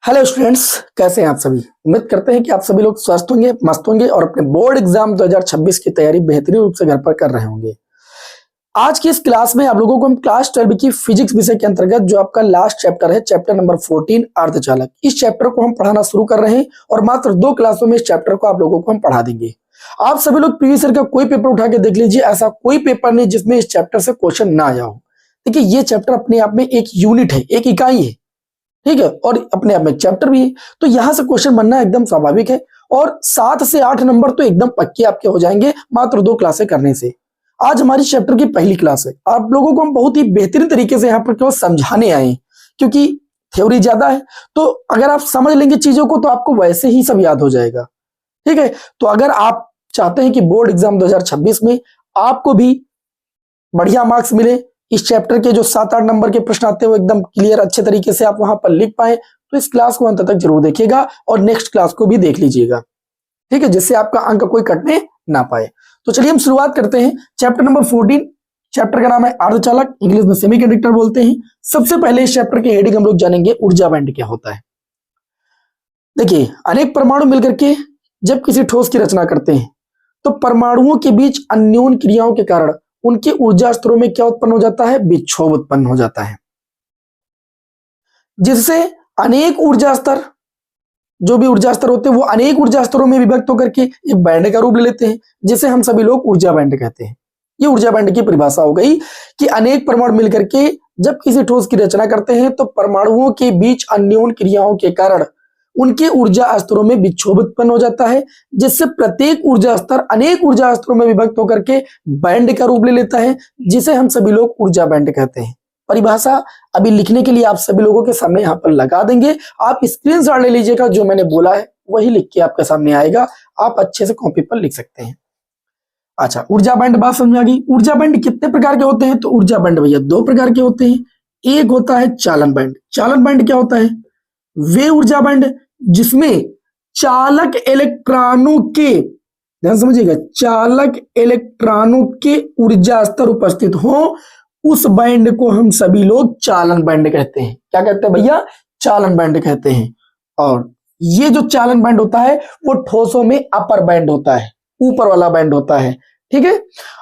Hello students, कैसे हैं आप सभी। उम्मीद करते हैं कि आप सभी लोग स्वस्थ होंगे, मस्त होंगे और अपने बोर्ड एग्जाम 2026 की तैयारी बेहतरीन रूप से घर पर कर रहे होंगे। आज की इस क्लास में आप लोगों को हम क्लास 12 की फिजिक्स विषय के अंतर्गत जो आपका लास्ट चैप्टर है, चैप्टर नंबर 14 अर्धचालक, इस चैप्टर को हम पढ़ाना शुरू कर रहे हैं और मात्र 2 क्लासों में इस चैप्टर को आप लोगों को हम पढ़ा देंगे। आप सभी लोग प्रीवियस ईयर का कोई पेपर उठा के देख लीजिए, ऐसा कोई पेपर नहीं जिसमें इस चैप्टर से क्वेश्चन ना आया हो। देखिए, ये चैप्टर अपने आप में एक यूनिट है, एक इकाई है, ठीक है, और अपने आप में चैप्टर भी है, तो यहां से क्वेश्चन बनना एकदम स्वाभाविक है। और 7 से 8 नंबर तो एकदम पक्के आपके हो जाएंगे मात्र 2 क्लासें करने से। आज हमारी चैप्टर की पहली क्लास है। आप लोगों को हम बहुत ही बेहतरीन तरीके से यहाँ पर केवल समझाने आए हैं, क्योंकि थ्योरी ज्यादा है, तो अगर आप समझ लेंगे चीजों को तो आपको वैसे ही सब याद हो जाएगा। ठीक है, तो अगर आप चाहते हैं कि बोर्ड एग्जाम 2026 में आपको भी बढ़िया मार्क्स मिले, इस चैप्टर के जो 7-8 नंबर के प्रश्न आते हैं वो एकदम क्लियर अच्छे तरीके से आप वहां पर लिख पाए, तो इस क्लास को अंत तक जरूर देखिएगा और नेक्स्ट क्लास को भी देख लीजिएगा, ठीक है, जिससे आपका अंक कोई कटने ना पाए। तो चलिए हम शुरुआत करते हैं। चैप्टर नंबर 14, चैप्टर का नाम है अर्धचालक, इंग्लिश में सेमीकंडक्टर बोलते हैं। सबसे पहले इस चैप्टर की हेडिंग हम लोग जानेंगे, ऊर्जा बैंड क्या होता है। देखिए, अनेक परमाणु मिलकर के जब किसी ठोस की रचना करते हैं तो परमाणुओं के बीच अन्योन्य क्रियाओं के कारण उनके ऊर्जा स्तरों में क्या उत्पन्न हो जाता है, विक्षोभ उत्पन्न हो जाता है, जिससे अनेक ऊर्जा स्तर, जो भी ऊर्जा स्तर होते हैं वो अनेक ऊर्जा स्तरों में विभक्त होकर के एक बैंड का रूप ले लेते हैं, जिसे हम सभी लोग ऊर्जा बैंड कहते हैं। ये ऊर्जा बैंड की परिभाषा हो गई कि अनेक परमाणु मिलकर के जब किसी ठोस की रचना करते हैं तो परमाणुओं के बीच अन्योन्य क्रियाओं के कारण उनके ऊर्जा स्तरों में विक्षोभ उत्पन्न हो जाता है, जिससे प्रत्येक ऊर्जा स्तर अनेक ऊर्जा स्तरों में विभक्त होकर के बैंड का रूप ले लेता है, जिसे हम सभी लोग ऊर्जा बैंड कहते हैं। परिभाषा अभी लिखने के लिए आप सभी लोगों के सामने यहाँ पर लगा देंगे, आप स्क्रीनशॉट ले लीजिएगा, जो मैंने बोला है वही लिख के आपके सामने आएगा, आप अच्छे से कॉपी पर लिख सकते हैं। अच्छा, ऊर्जा बैंड बात समझ आ गई। ऊर्जा बैंड कितने प्रकार के होते हैं, तो ऊर्जा बैंड भैया 2 प्रकार के होते हैं। एक होता है चालन बैंड। चालन बैंड क्या होता है, वे ऊर्जा बैंड जिसमें चालक इलेक्ट्रॉनों के, ध्यान समझिएगा, चालक इलेक्ट्रॉनों के ऊर्जा स्तर उपस्थित हो, उस बैंड को हम सभी लोग चालन बैंड कहते हैं। क्या कहते हैं भैया, चालन बैंड कहते हैं। और ये जो चालन बैंड होता है वो ठोसों में अपर बैंड होता है, ऊपर वाला बैंड होता है, ठीक है।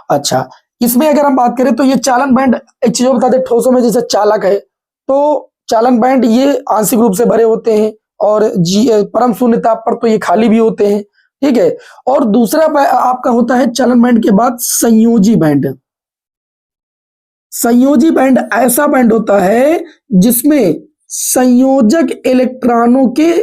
अच्छा, इसमें अगर हम बात करें तो ये चालन बैंड, एक चीज बता दें, ठोसों में जैसे चालक है तो चालन बैंड ये आंशिक रूप से भरे होते हैं और परम शून्य ताप पर तो ये खाली भी होते हैं, ठीक है। और दूसरा आपका होता है चालन बैंड के बाद संयोजी बैंड। संयोजी बैंड ऐसा बैंड होता है जिसमें संयोजक इलेक्ट्रॉनों के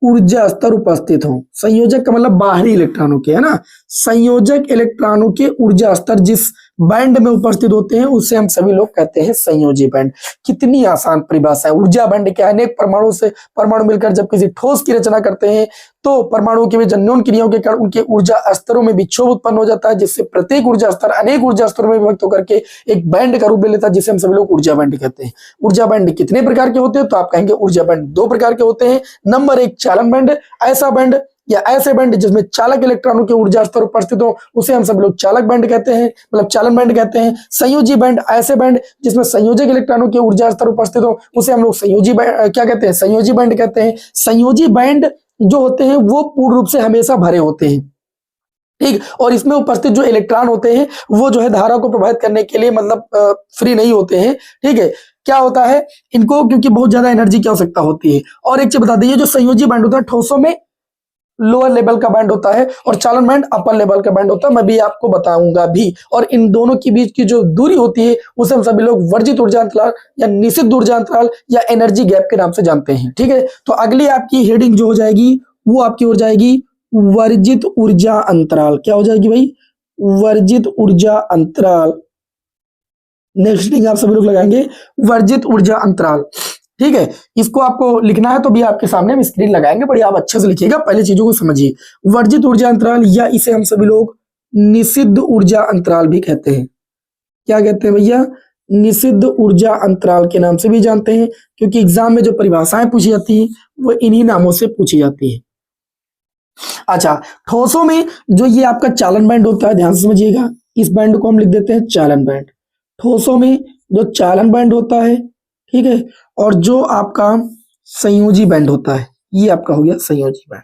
ऊर्जा स्तर उपस्थित हो। संयोजक का मतलब बाहरी इलेक्ट्रॉनों के, है ना, संयोजक इलेक्ट्रॉनों के ऊर्जा स्तर जिस बैंड में उपस्थित होते हैं उसे हम सभी लोग कहते हैं संयोजी बैंड। कितनी आसान परिभाषा है। ऊर्जा बैंड क्या है, अनेक परमाणु मिलकर जब किसी ठोस की रचना करते हैं तो परमाणुओं के बीच अन्योन्य क्रियाओं के कारण उनके ऊर्जा स्तरों में विक्षोभ उत्पन्न हो जाता है, जिससे प्रत्येक ऊर्जा स्तर अनेक ऊर्जा स्तरों में विभक्त होकर के एक बैंड का रूप ले लेता है, जिसे हम सभी लोग ऊर्जा बैंड कहते हैं। ऊर्जा बैंड कितने प्रकार के होते हैं, तो आप कहेंगे ऊर्जा बैंड 2 प्रकार के होते हैं। नंबर 1 चालन बैंड, ऐसा बैंड या ऐसे बैंड जिसमें चालक इलेक्ट्रॉनों के ऊर्जा स्तर उपस्थित हो उसे हम सब लोग चालक बैंड कहते हैं, मतलब चालन बैंड कहते हैं। संयोजी बैंड, ऐसे बैंड जिसमें संयोजक इलेक्ट्रॉनों के ऊर्जा स्तर उपस्थित हो उसे हम लोग संयोजी बैंड क्या कहते हैं, संयोजी बैंड कहते हैं। संयोजी बैंड जो होते हैं वो पूर्ण रूप से हमेशा भरे होते हैं, ठीक, और इसमें उपस्थित जो इलेक्ट्रॉन होते हैं वो जो है धारा को प्रभावित करने के लिए मतलब फ्री नहीं होते हैं, ठीक है। क्या होता है, इनको क्योंकि बहुत ज्यादा एनर्जी की आवश्यकता होती है। और एक चीज बता दीजिए, जो संयोजी बैंड होता है ठोसों में लोअर लेवल का बैंड होता है और चालन बैंड अपर लेवल का बैंड होता है, मैं भी आपको बताऊंगा भी। और इन दोनों के बीच की जो दूरी होती है उसे हम सभी लोग वर्जित ऊर्जा अंतराल या निषिद्ध ऊर्जा अंतराल या एनर्जी गैप के नाम से जानते हैं, ठीक है। तो अगली आपकी हेडिंग जो हो जाएगी वो आपकी हो जाएगी वर्जित ऊर्जा अंतराल। क्या हो जाएगी भाई, वर्जित ऊर्जा अंतराल। नेक्स्ट हेडिंग आप सभी लोग लगाएंगे वर्जित ऊर्जा अंतराल, ठीक है। इसको आपको लिखना है तो भी आपके सामने हम स्क्रीन लगाएंगे, बड़ी आप अच्छे से लिखिएगा, पहले चीजों को समझिए। वर्जित ऊर्जा अंतराल या इसे हम सभी लोग निषिद्ध ऊर्जा अंतराल भी कहते हैं। क्या कहते हैं भैया, निषिद्ध ऊर्जा अंतराल के नाम से भी जानते हैं, क्योंकि एग्जाम में जो परिभाषाएं पूछी जाती हैं वो इन्हीं नामों से पूछी जाती है। अच्छा, ठोसों में जो ये आपका चालन बैंड होता है, ध्यान से समझिएगा, इस बैंड को हम लिख देते हैं चालन बैंड। ठोसों में जो चालन बैंड होता है, ठीक है, और जो आपका संयोजी बैंड होता है। ये आपका हो गया संयोजी बैंड।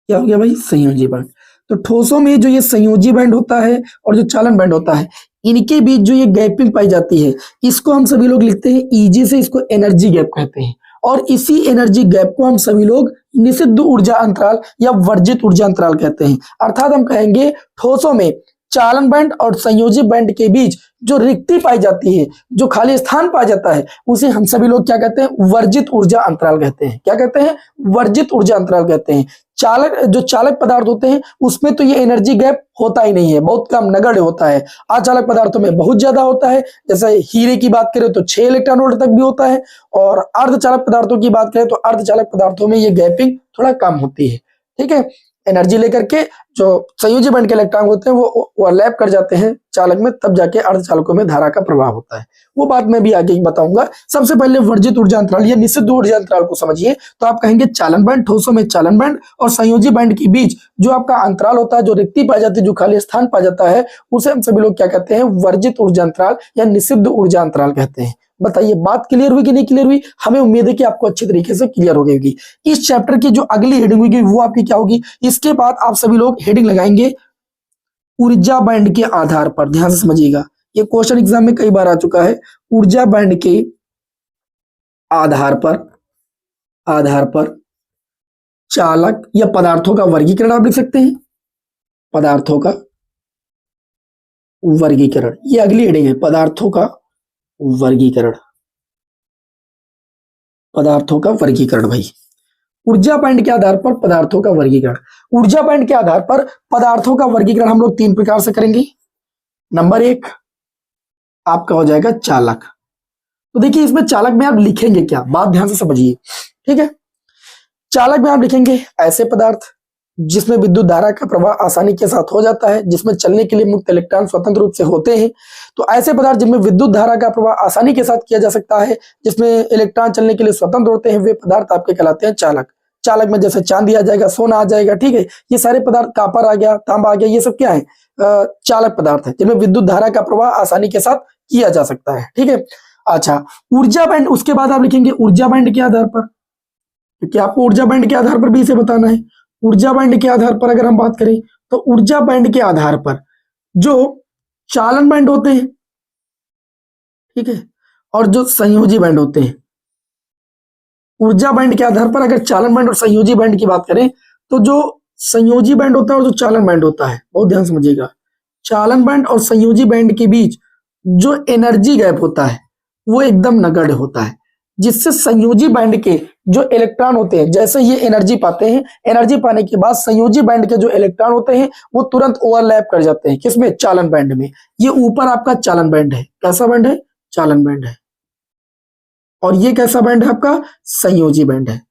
क्या हो गया भाई? संयोजी बैंड। तो ठोसों में जो ये संयोजी बैंड होता है और जो चालन बैंड होता है, इनके बीच जो ये गैपिंग पाई जाती है, इसको हम सभी लोग लिखते हैं ईजी से, इसको एनर्जी गैप कहते हैं। और इसी एनर्जी गैप को हम सभी लोग निषिद्ध ऊर्जा अंतराल या वर्जित ऊर्जा अंतराल कहते हैं। अर्थात हम कहेंगे ठोसों में चालन बैंड और संयोजी बैंड के बीच जो रिक्ति पाई जाती है, जो खाली स्थान पाया जाता है, उसे हम सभी लोग क्या कहते हैं? वर्जित ऊर्जा अंतराल कहते हैं। क्या कहते हैं? वर्जित ऊर्जा अंतराल कहते हैं। जो चालक पदार्थ होते हैं उसमें तो ये एनर्जी गैप होता ही नहीं है, बहुत कम, नगण्य होता है। अचालक पदार्थों में बहुत ज्यादा होता है। जैसे हीरे की बात करें तो 6 इलेक्ट्रॉन वोल्ट तक भी होता है, और अर्धचालक पदार्थों की बात करें तो अर्धचालक पदार्थों में ये गैपिंग थोड़ा कम होती है। ठीक है, एनर्जी लेकर के जो संयोजी बैंड के इलेक्ट्रॉन होते हैं वो ओवरलैप कर जाते हैं चालक में, तब जाके अर्धचालकों में धारा का प्रभाव होता है। वो बात मैं भी आगे बताऊंगा। सबसे पहले वर्जित ऊर्जा अंतराल या निषिद्ध ऊर्जा अंतराल को समझिए। तो आप कहेंगे चालन बैंड, ठोसों में चालन बैंड और संयोजी बैंड के बीच जो आपका अंतराल होता है, जो रिक्ति पाई जाती है, जो खाली स्थान पाया जाता है, उसे हम सभी लोग क्या कहते हैं? वर्जित ऊर्जा अंतराल या निषिद्ध ऊर्जा अंतराल कहते हैं। बताइए बात क्लियर हुई कि नहीं क्लियर हुई? हमें उम्मीद है कि आपको अच्छी तरीके से क्लियर हो गई होगी। इस चैप्टर की जो अगली हेडिंग होगी वो आपकी क्या होगी? इसके बाद आप सभी लोग हेडिंग लगाएंगे ऊर्जा बैंड के आधार पर। ध्यान से समझिएगा, ये क्वेश्चन एग्जाम में कई बार आ चुका है। ऊर्जा बैंड के आधार पर चालक या पदार्थों का वर्गीकरण आप लिख सकते हैं। पदार्थों का वर्गीकरण, ये अगली हेडिंग है, पदार्थों का वर्गीकरण। पदार्थों का वर्गीकरण भाई, ऊर्जा बैंड के आधार पर पदार्थों का वर्गीकरण। ऊर्जा बैंड के आधार पर पदार्थों का वर्गीकरण हम लोग 3 प्रकार से करेंगे। नंबर 1 आपका हो जाएगा चालक। तो देखिए इसमें चालक में आप लिखेंगे क्या, बात ध्यान से समझिए। ठीक है, चालक में आप लिखेंगे ऐसे पदार्थ जिसमें विद्युत धारा का प्रवाह आसानी के साथ हो जाता है, जिसमें चलने के लिए मुक्त इलेक्ट्रॉन स्वतंत्र रूप से होते हैं। तो ऐसे पदार्थ जिनमें विद्युत धारा का प्रवाह आसानी के साथ किया जा सकता है, जिसमें इलेक्ट्रॉन चलने के लिए स्वतंत्र होते हैं, वे पदार्थ आपके कहलाते हैं चालक। चालक में जैसे चांदी आ जाएगा, सोना आ जाएगा। ठीक है, ये सारे पदार्थ, कॉपर आ गया, तांबा आ गया, ये सब क्या है? चालक पदार्थ है जिनमें विद्युत धारा का प्रवाह आसानी के साथ किया जा सकता है। ठीक है, अच्छा ऊर्जा बैंड, उसके बाद आप लिखेंगे ऊर्जा बैंड के आधार पर, क्योंकि आपको ऊर्जा बैंड के आधार पर भी इसे बताना है। ऊर्जा बैंड के आधार पर अगर हम बात करें तो ऊर्जा बैंड के आधार पर जो चालन बैंड होते हैं, ठीक है, और जो संयोजी बैंड होते हैं, ऊर्जा बैंड के आधार पर अगर चालन बैंड और संयोजी बैंड की बात करें तो जो संयोजी बैंड होता है और जो चालन बैंड होता है, बहुत ध्यान समझिएगा, चालन बैंड और संयोजी बैंड के बीच जो एनर्जी गैप होता है वो एकदम नगण्य होता है, जिससे संयोजी बैंड के जो इलेक्ट्रॉन होते हैं, जैसे ये एनर्जी पाते हैं, एनर्जी पाने के बाद संयोजी बैंड के जो इलेक्ट्रॉन होते हैं वो तुरंत ओवरलैप कर जाते हैं। किसमें? चालन बैंड में। ये ऊपर आपका चालन बैंड है। कैसा बैंड है? चालन बैंड है। और ये कैसा बैंड है आपका? संयोजी बैंड है।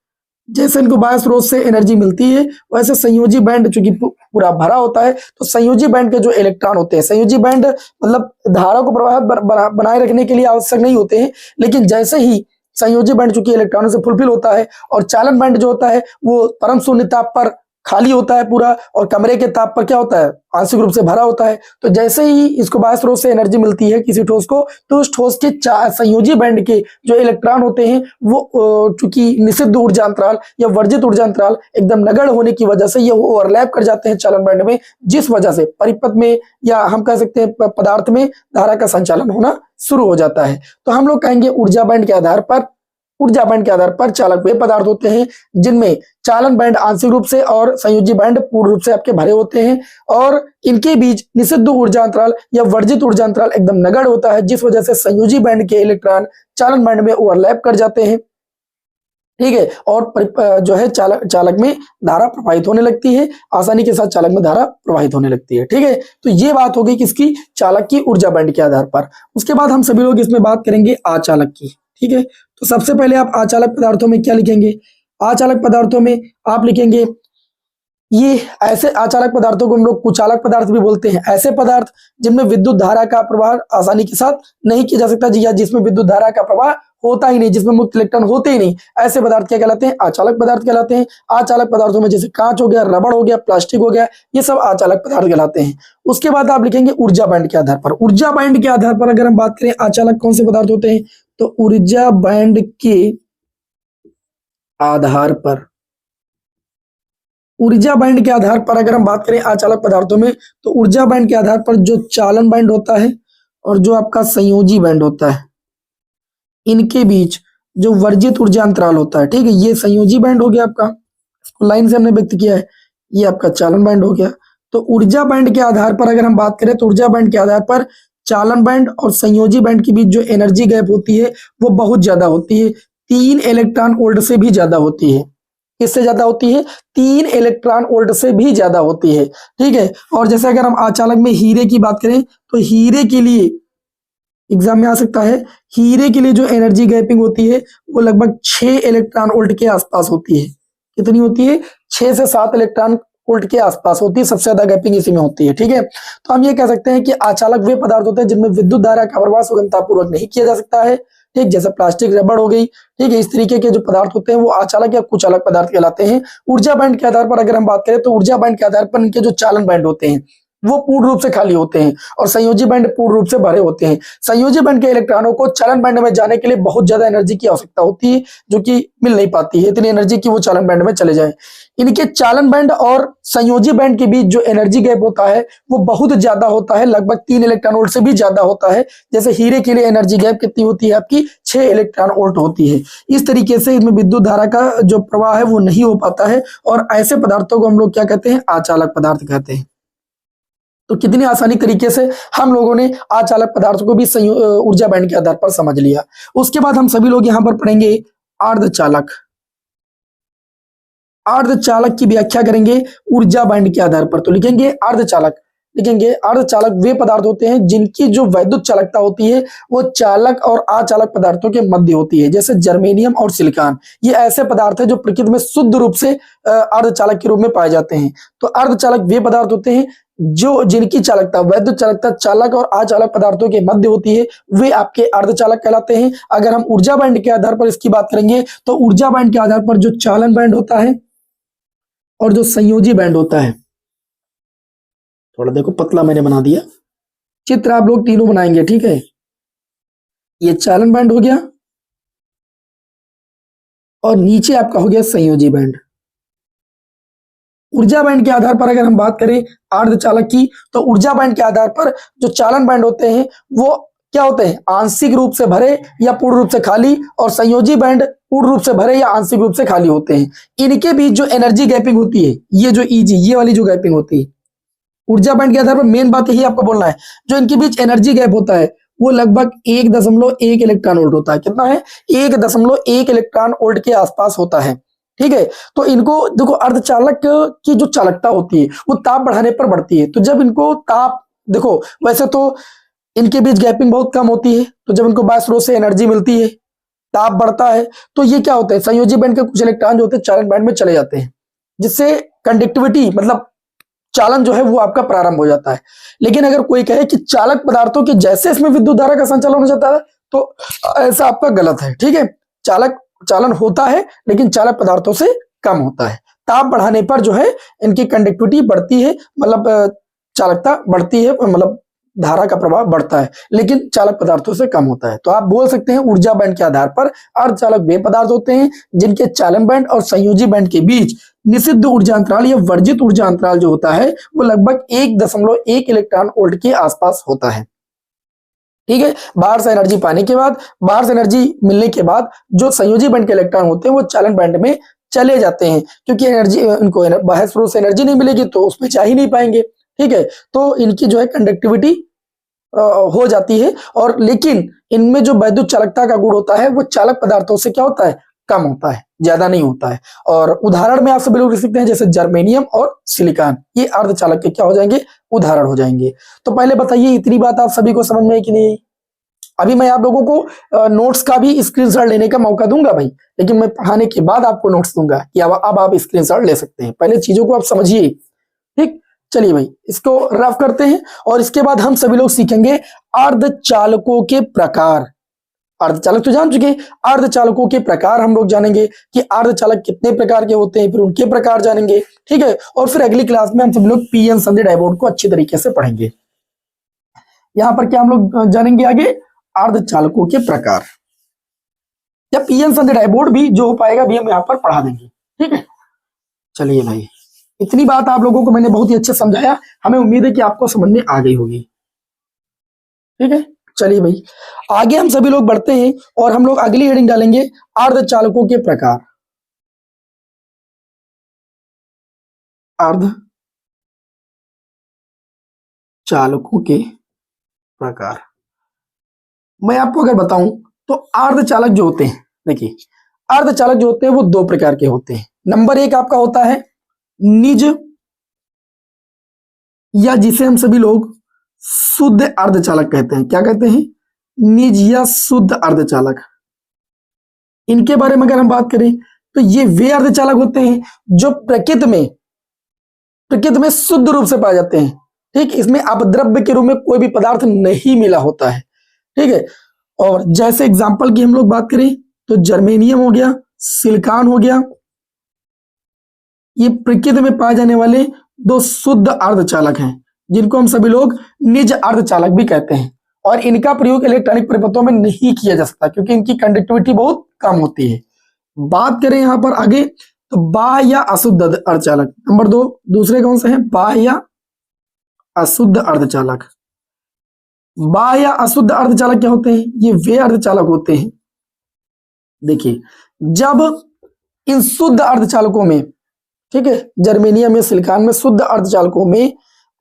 जैसे इनको बाह्य स्रोत से एनर्जी मिलती है, वैसे संयोजी बैंड चूंकि पूरा भरा होता है, तो संयोजी बैंड के जो इलेक्ट्रॉन होते हैं, संयोजी बैंड मतलब धारा को प्रवाहित बनाए रखने के लिए आवश्यक नहीं होते हैं, लेकिन जैसे ही संयोजी बैंड चूंकि इलेक्ट्रॉनों से फुलफिल होता है, और चालन बैंड जो होता है वो परम शून्य ताप पर खाली होता है पूरा, और कमरे के ताप पर क्या होता है? आंशिक रूप से भरा होता है। तो जैसे ही इसको बाह्य स्रोत से एनर्जी मिलती है किसी ठोस को, तो उस ठोस के संयोजी बैंड के जो इलेक्ट्रॉन होते हैं वो चूंकि निषिद्ध ऊर्जा अंतराल या वर्जित ऊर्जा अंतराल एकदम नगण्य होने की वजह से ये ओवरलैप कर जाते हैं चालन बैंड में, जिस वजह से परिपथ में या हम कह सकते हैं पदार्थ में धारा का संचालन होना शुरू हो जाता है। तो हम लोग कहेंगे ऊर्जा बैंड के आधार पर चालक वे पदार्थ होते हैं जिनमें चालन बैंड आंशिक रूप से और संयोजी बैंड पूर्ण रूप से आपके भरे होते हैं, और इनके बीच निषिद्ध ऊर्जा अंतराल या वर्जित ऊर्जा अंतराल एकदम नगण्य होता है, जिस वजह से संयोजी बैंड के इलेक्ट्रॉन चालन बैंड में ओवरलैप कर जाते हैं। ठीक है, और जो है चालक में धारा प्रवाहित होने लगती है, आसानी के साथ चालक में धारा प्रवाहित होने लगती है। ठीक है, तो ये बात हो गई किसकी? चालक की, ऊर्जा बैंड के आधार पर। उसके बाद हम सभी लोग इसमें बात करेंगे आचालक की। ठीक है, तो सबसे पहले आप आचालक पदार्थों में क्या लिखेंगे? आचालक पदार्थों में आप लिखेंगे ये ऐसे आचालक पदार्थों को हम लोग कुचालक पदार्थ भी बोलते हैं, ऐसे पदार्थ जिनमें विद्युत धारा का प्रवाह आसानी के साथ नहीं किया जा सकता जी, या जिसमें विद्युत धारा का प्रवाह होता ही नहीं, जिसमें मुक्त इलेक्ट्रॉन होते ही नहीं, ऐसे पदार्थ क्या कहलाते हैं? आचालक पदार्थ कहलाते हैं। आचालक पदार्थों में जैसे कांच हो गया, रबड़ हो गया, प्लास्टिक हो गया, ये सब आचालक पदार्थ कहलाते हैं। उसके बाद आप लिखेंगे ऊर्जा बैंड के आधार पर। ऊर्जा बैंड के आधार पर अगर हम बात करें आचालक कौन से पदार्थ होते हैं, तो ऊर्जा बैंड के आधार पर, ऊर्जा बैंड के आधार पर अगर हम बात करें अचालक पदार्थों में, तो ऊर्जा बैंड के आधार पर जो चालन बैंड होता है और जो आपका संयोजी बैंड होता है, इनके बीच जो वर्जित ऊर्जा अंतराल होता है, ठीक है, ये संयोजी बैंड हो गया आपका, लाइन से हमने व्यक्त किया है, ये आपका चालन बैंड हो गया। तो ऊर्जा बैंड के आधार पर अगर हम बात करें तो ऊर्जा बैंड के आधार पर चालन बैंड और संयोजी बैंड के बीच जो एनर्जी गैप होती है वो बहुत ज्यादा होती है, 3 इलेक्ट्रॉन वोल्ट से भी ज्यादा होती है। किससे ज्यादा होती है? 3 इलेक्ट्रॉन वोल्ट से भी ज्यादा होती है, ठीक है। और जैसे अगर हम आचालक में हीरे की बात करें तो हीरे के लिए एग्जाम में आ सकता है, हीरे के लिए जो एनर्जी गैपिंग होती है वो लगभग 6 इलेक्ट्रॉन वोल्ट के आसपास होती है। कितनी होती है? 6 से 7 इलेक्ट्रॉन वोल्ट के आसपास होती है, सबसे ज्यादा गैपिंग इसी में होती है, ठीक है। तो हम ये कह सकते हैं कि आचालक वे पदार्थ होते हैं जिनमें विद्युत धारा का प्रवाह सुगमतापूर्वक नहीं किया जा सकता है, ठीक, जैसे प्लास्टिक, रबड़ हो गई, ठीक है। इस तरीके के जो पदार्थ होते हैं वो आचालक या कुचालक पदार्थ कहलाते हैं। ऊर्जा बैंड के आधार पर अगर हम बात करें तो ऊर्जा बैंड के आधार पर इनके जो चालन बैंड होते हैं वो पूर्ण रूप से खाली होते हैं और संयोजी बैंड पूर्ण रूप से भरे होते हैं। संयोजी बैंड के इलेक्ट्रॉनों को चालन बैंड में जाने के लिए बहुत ज्यादा एनर्जी की आवश्यकता होती है, जो कि मिल नहीं पाती है इतनी एनर्जी कि वो चालन बैंड में चले जाएं। इनके चालन बैंड और संयोजी बैंड के बीच जो एनर्जी गैप होता है वो बहुत ज्यादा होता है, लगभग 3 इलेक्ट्रॉन वोल्ट से भी ज्यादा होता है। जैसे हीरे के लिए एनर्जी गैप कितनी होती है आपकी? 6 इलेक्ट्रॉन वोल्ट होती है। इस तरीके से इसमें विद्युत धारा का जो प्रवाह है वो नहीं हो पाता है और ऐसे पदार्थों को हम लोग क्या कहते हैं? आचालक पदार्थ कहते हैं। तो कितनी आसानी तरीके से हम लोगों ने आचालक पदार्थों को भी ऊर्जा बैंड के आधार पर समझ लिया। उसके बाद हम सभी लोग यहां पर पढ़ेंगे अर्धचालक। अर्धचालक की व्याख्या करेंगे ऊर्जा बैंड के आधार पर। तो लिखेंगे अर्धचालक, लिखेंगे अर्धचालक वे पदार्थ होते हैं जिनकी जो वैद्युत चालकता होती है वो चालक और अचालक पदार्थों के मध्य होती है, जैसे जर्मेनियम और सिलिकॉन। ये ऐसे पदार्थ हैं जो प्रकृति में शुद्ध रूप से अर्धचालक के रूप में पाए जाते हैं। तो अर्धचालक वे पदार्थ होते हैं जो जिनकी चालकता, वैद्युत चालकता चालक और अचालक पदार्थों के मध्य होती है, वे आपके अर्धचालक कहलाते हैं। अगर हम ऊर्जा बैंड के आधार पर इसकी बात करेंगे तो ऊर्जा बैंड के आधार पर जो चालन बैंड होता है और जो संयोजी बैंड होता है, थोड़ा देखो पतला मैंने बना दिया, चित्र आप लोग तीनों बनाएंगे, ठीक है। ये चालन बैंड हो गया और नीचे आपका हो गया संयोजी बैंड। ऊर्जा बैंड के आधार पर अगर हम बात करें अर्धचालक की, तो ऊर्जा बैंड के आधार पर जो चालन बैंड होते हैं वो क्या होते हैं? आंशिक रूप से भरे या पूर्ण रूप से खाली, और संयोजी बैंड पूर्ण रूप से भरे या आंशिक रूप से खाली होते हैं। इनके बीच जो एनर्जी गैपिंग होती है, ये जो ईजी, ये वाली जो गैपिंग होती है ऊर्जा बैंड के आधार पर, मेन बात यही आपको बोलना है, जो इनके बीच एनर्जी गैप होता है वो लगभग 1.1 इलेक्ट्रॉन वोल्ट होता है। कितना है? 1.1 इलेक्ट्रॉन वोल्ट के आसपास होता है, ठीक है। तो इनको देखो, अर्धचालक की जो चालकता होती है वो ताप बढ़ाने पर बढ़ती है। तो जब इनको ताप, देखो वैसे तो इनके बीच गैपिंग बहुत कम होती है, तो जब इनको बाह्य स्रोत से एनर्जी मिलती है, ताप बढ़ता है, तो ये क्या होता है? संयोजी बैंड के कुछ इलेक्ट्रॉन जो होते हैं चालन बैंड में चले जाते हैं, जिससे कंडक्टिविटी मतलब चालन जो है वो आपका प्रारंभ हो जाता है। लेकिन अगर कोई कहे कि चालक पदार्थों के जैसे इसमें विद्युत धारा का संचालन हो जाता है, तो ऐसा आपका गलत है, ठीक है। चालक चालन होता है लेकिन चालक पदार्थों से कम होता है। ताप बढ़ाने पर जो है इनकी कंडक्टिविटी बढ़ती है, मतलब चालकता बढ़ती है, मतलब धारा का प्रभाव बढ़ता है, लेकिन चालक पदार्थों से कम होता है। तो आप बोल सकते हैं ऊर्जा बैंड के आधार पर अर्धचालक वे पदार्थ होते हैं जिनके चालन बैंड और संयोजी बैंड के बीच निषिद्ध ऊर्जा अंतराल या वर्जित ऊर्जा अंतराल जो होता है वो लगभग 1.1 इलेक्ट्रॉन वोल्ट के आसपास होता है, ठीक है। बाहर से एनर्जी पाने के बाद, बाहर से एनर्जी मिलने के बाद जो संयोजी बैंड के इलेक्ट्रॉन होते हैं वो चालन बैंड में चले जाते हैं, क्योंकि एनर्जी, इनको बाह्य स्रोत से एनर्जी नहीं मिलेगी तो उसमें जा ही नहीं पाएंगे, ठीक है। तो इनकी जो है कंडक्टिविटी हो जाती है, और लेकिन इनमें जो वैद्युत चालकता का गुण होता है वो चालक पदार्थों से क्या होता है? कम होता है, ज्यादा नहीं होता है। और उदाहरण में आप सभी लोग लिख सकते हैं, जैसे जर्मेनियम और सिलिकॉन, ये अर्धचालक के क्या हो जाएंगे? उदाहरण हो जाएंगे। तो पहले बताइए, इतनी बात आप सभी को समझ में है कि नहीं? अभी मैं आप लोगों को नोट्स का भी स्क्रीनशॉट लेने का मौका दूंगा भाई, लेकिन मैं पढ़ाने के बाद आपको नोट्स दूंगा कि अब आप स्क्रीनशॉट ले सकते हैं। पहले चीजों को आप समझिए, ठीक। चलिए भाई, इसको रफ करते हैं और इसके बाद हम सभी लोग सीखेंगे अर्धचालकों के प्रकार। अर्धचालक तो जान चुके हैं, अर्धचालकों के प्रकार हम लोग जानेंगे कि अर्धचालक कितने प्रकार के होते हैं, फिर उनके प्रकार जानेंगे, ठीक है। और फिर अगली क्लास में हम सब लोग पीएन संधि डायपोल को अच्छी तरीके से पढ़ेंगे। यहां पर क्या हम लोग जानेंगे आगे? अर्धचालकों के प्रकार। या पीएन संधि डाइपोल भी जो हो पाएगा भी हम यहाँ पर पढ़ा देंगे। ठीक है, चलिए भाई, इतनी बात आप लोगों को मैंने बहुत ही अच्छे समझाया, हमें उम्मीद है कि आपको समझ में आ गई होगी। ठीक है, चलिए भाई आगे हम सभी लोग बढ़ते हैं और हम लोग अगली हेडिंग डालेंगे अर्धचालकों के प्रकार। अर्धचालकों के प्रकार मैं आपको अगर बताऊं तो अर्धचालक जो होते हैं, देखिए अर्धचालक जो होते हैं वो दो प्रकार के होते हैं। नंबर एक आपका होता है निज, या जिसे हम सभी लोग शुद्ध अर्धचालक कहते हैं। क्या कहते हैं? निज या शुद्ध अर्धचालक। इनके बारे में अगर हम बात करें तो ये वे अर्धचालक होते हैं जो प्रकृति में शुद्ध रूप से पाए जाते हैं। ठीक, इसमें अपद्रव्य के रूप में कोई भी पदार्थ नहीं मिला होता है। ठीक है, और जैसे एग्जांपल की हम लोग बात करें तो जर्मेनियम हो गया, सिलिकॉन हो गया, ये प्रकृति में पाए जाने वाले दो शुद्ध अर्धचालक हैं जिनको हम सभी लोग निज अर्धचालक भी कहते हैं। और इनका प्रयोग इलेक्ट्रॉनिक परिपथों में नहीं किया जा सकता क्योंकि इनकी कंडक्टिविटी बहुत कम होती है। बात करें यहां पर आगे तो बाह्य या अशुद्ध अर्धचालक। नंबर दो, दूसरे कौन से हैं? बाह्य या अशुद्ध अर्धचालक। बाह्य या अशुद्ध अर्धचालक क्या होते हैं? ये वे अर्धचालक होते हैं, देखिए जब इन शुद्ध अर्धचालकों में, ठीक है, जर्मेनियम या सिलिकॉन में शुद्ध अर्धचालकों में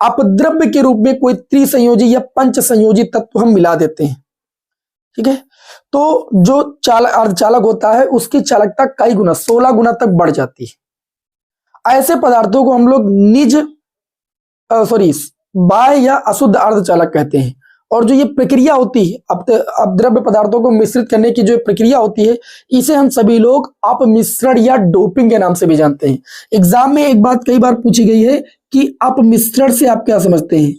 अपद्रव्य के रूप में कोई त्रिसंयोजी या पंच संयोजी तत्व हम मिला देते हैं। ठीक है, तो जो अर्धचालक होता है उसकी चालकता कई गुना 16 गुना तक बढ़ जाती है। ऐसे पदार्थों को हम लोग बाह्य या अशुद्ध अर्धचालक कहते हैं। और जो ये प्रक्रिया होती है अपद्रव्य पदार्थों को मिश्रित करने की जो प्रक्रिया होती है इसे हम सभी लोग अपमिश्रण या डोपिंग के नाम से भी जानते हैं। एग्जाम में एक बात कई बार पूछी गई है कि अपमिश्रण से आप क्या समझते हैं?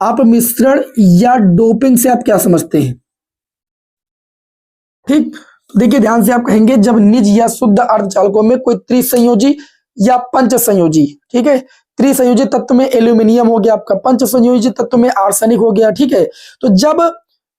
अपमिश्रण या डोपिंग से आप क्या समझते हैं? ठीक, देखिए ध्यान से आप कहेंगे जब निज या शुद्ध अर्धचालकों में कोई त्रिसंयोजी या पंच संयोजी, ठीक है, त्रिसंयोजी तत्व में एल्यूमिनियम हो गया आपका, पंच संयोजी तत्व में आर्सेनिक हो गया। ठीक है, तो जब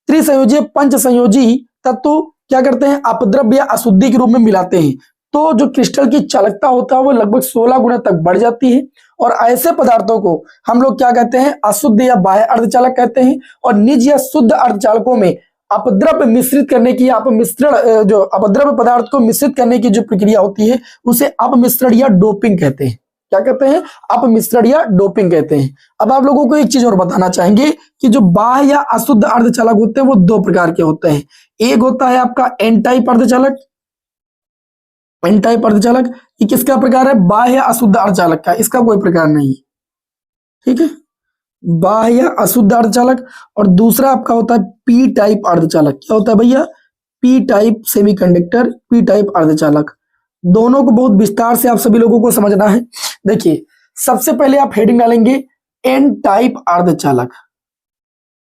त्रिसंयोजी पंच संयोजी तत्व क्या करते हैं? अपद्रव्य या अशुद्धि के रूप में मिलाते हैं तो जो क्रिस्टल की चालकता होता है वो लगभग 16 गुना तक बढ़ जाती है। और ऐसे पदार्थों को हम लोग क्या कहते हैं? अशुद्ध या बाह्य अर्धचालक कहते हैं। और निज या शुद्ध अर्धचालकों में अपद्रव्य मिश्रित करने की अपमिश्रण, जो अपद्रव्य पदार्थ को मिश्रित करने की जो प्रक्रिया होती है उसे अपमिश्रण या डोपिंग कहते हैं। क्या कहते हैं? अपमिश्रण या डोपिंग कहते हैं। अब आप लोगों को एक चीज और बताना चाहेंगे कि जो बाह्य या अशुद्ध अर्धचालक होते हैं वो दो प्रकार के होते हैं। एक होता है आपका एन टाइप अर्धचालक। एन टाइप अर्धचालक ये किसका प्रकार है? बाह्य या अशुद्ध अर्धचालक का, इसका कोई प्रकार नहीं। ठीक है, बाह्य या अशुद्ध अर्धचालक। और दूसरा आपका होता है पी टाइप अर्धचालक। क्या होता है भैया? P type semiconductor, P type अर्धचालक। दोनों को बहुत विस्तार से आप सभी लोगों को समझना है। देखिए सबसे पहले आप हेडिंग डालेंगे एन टाइप अर्धचालक।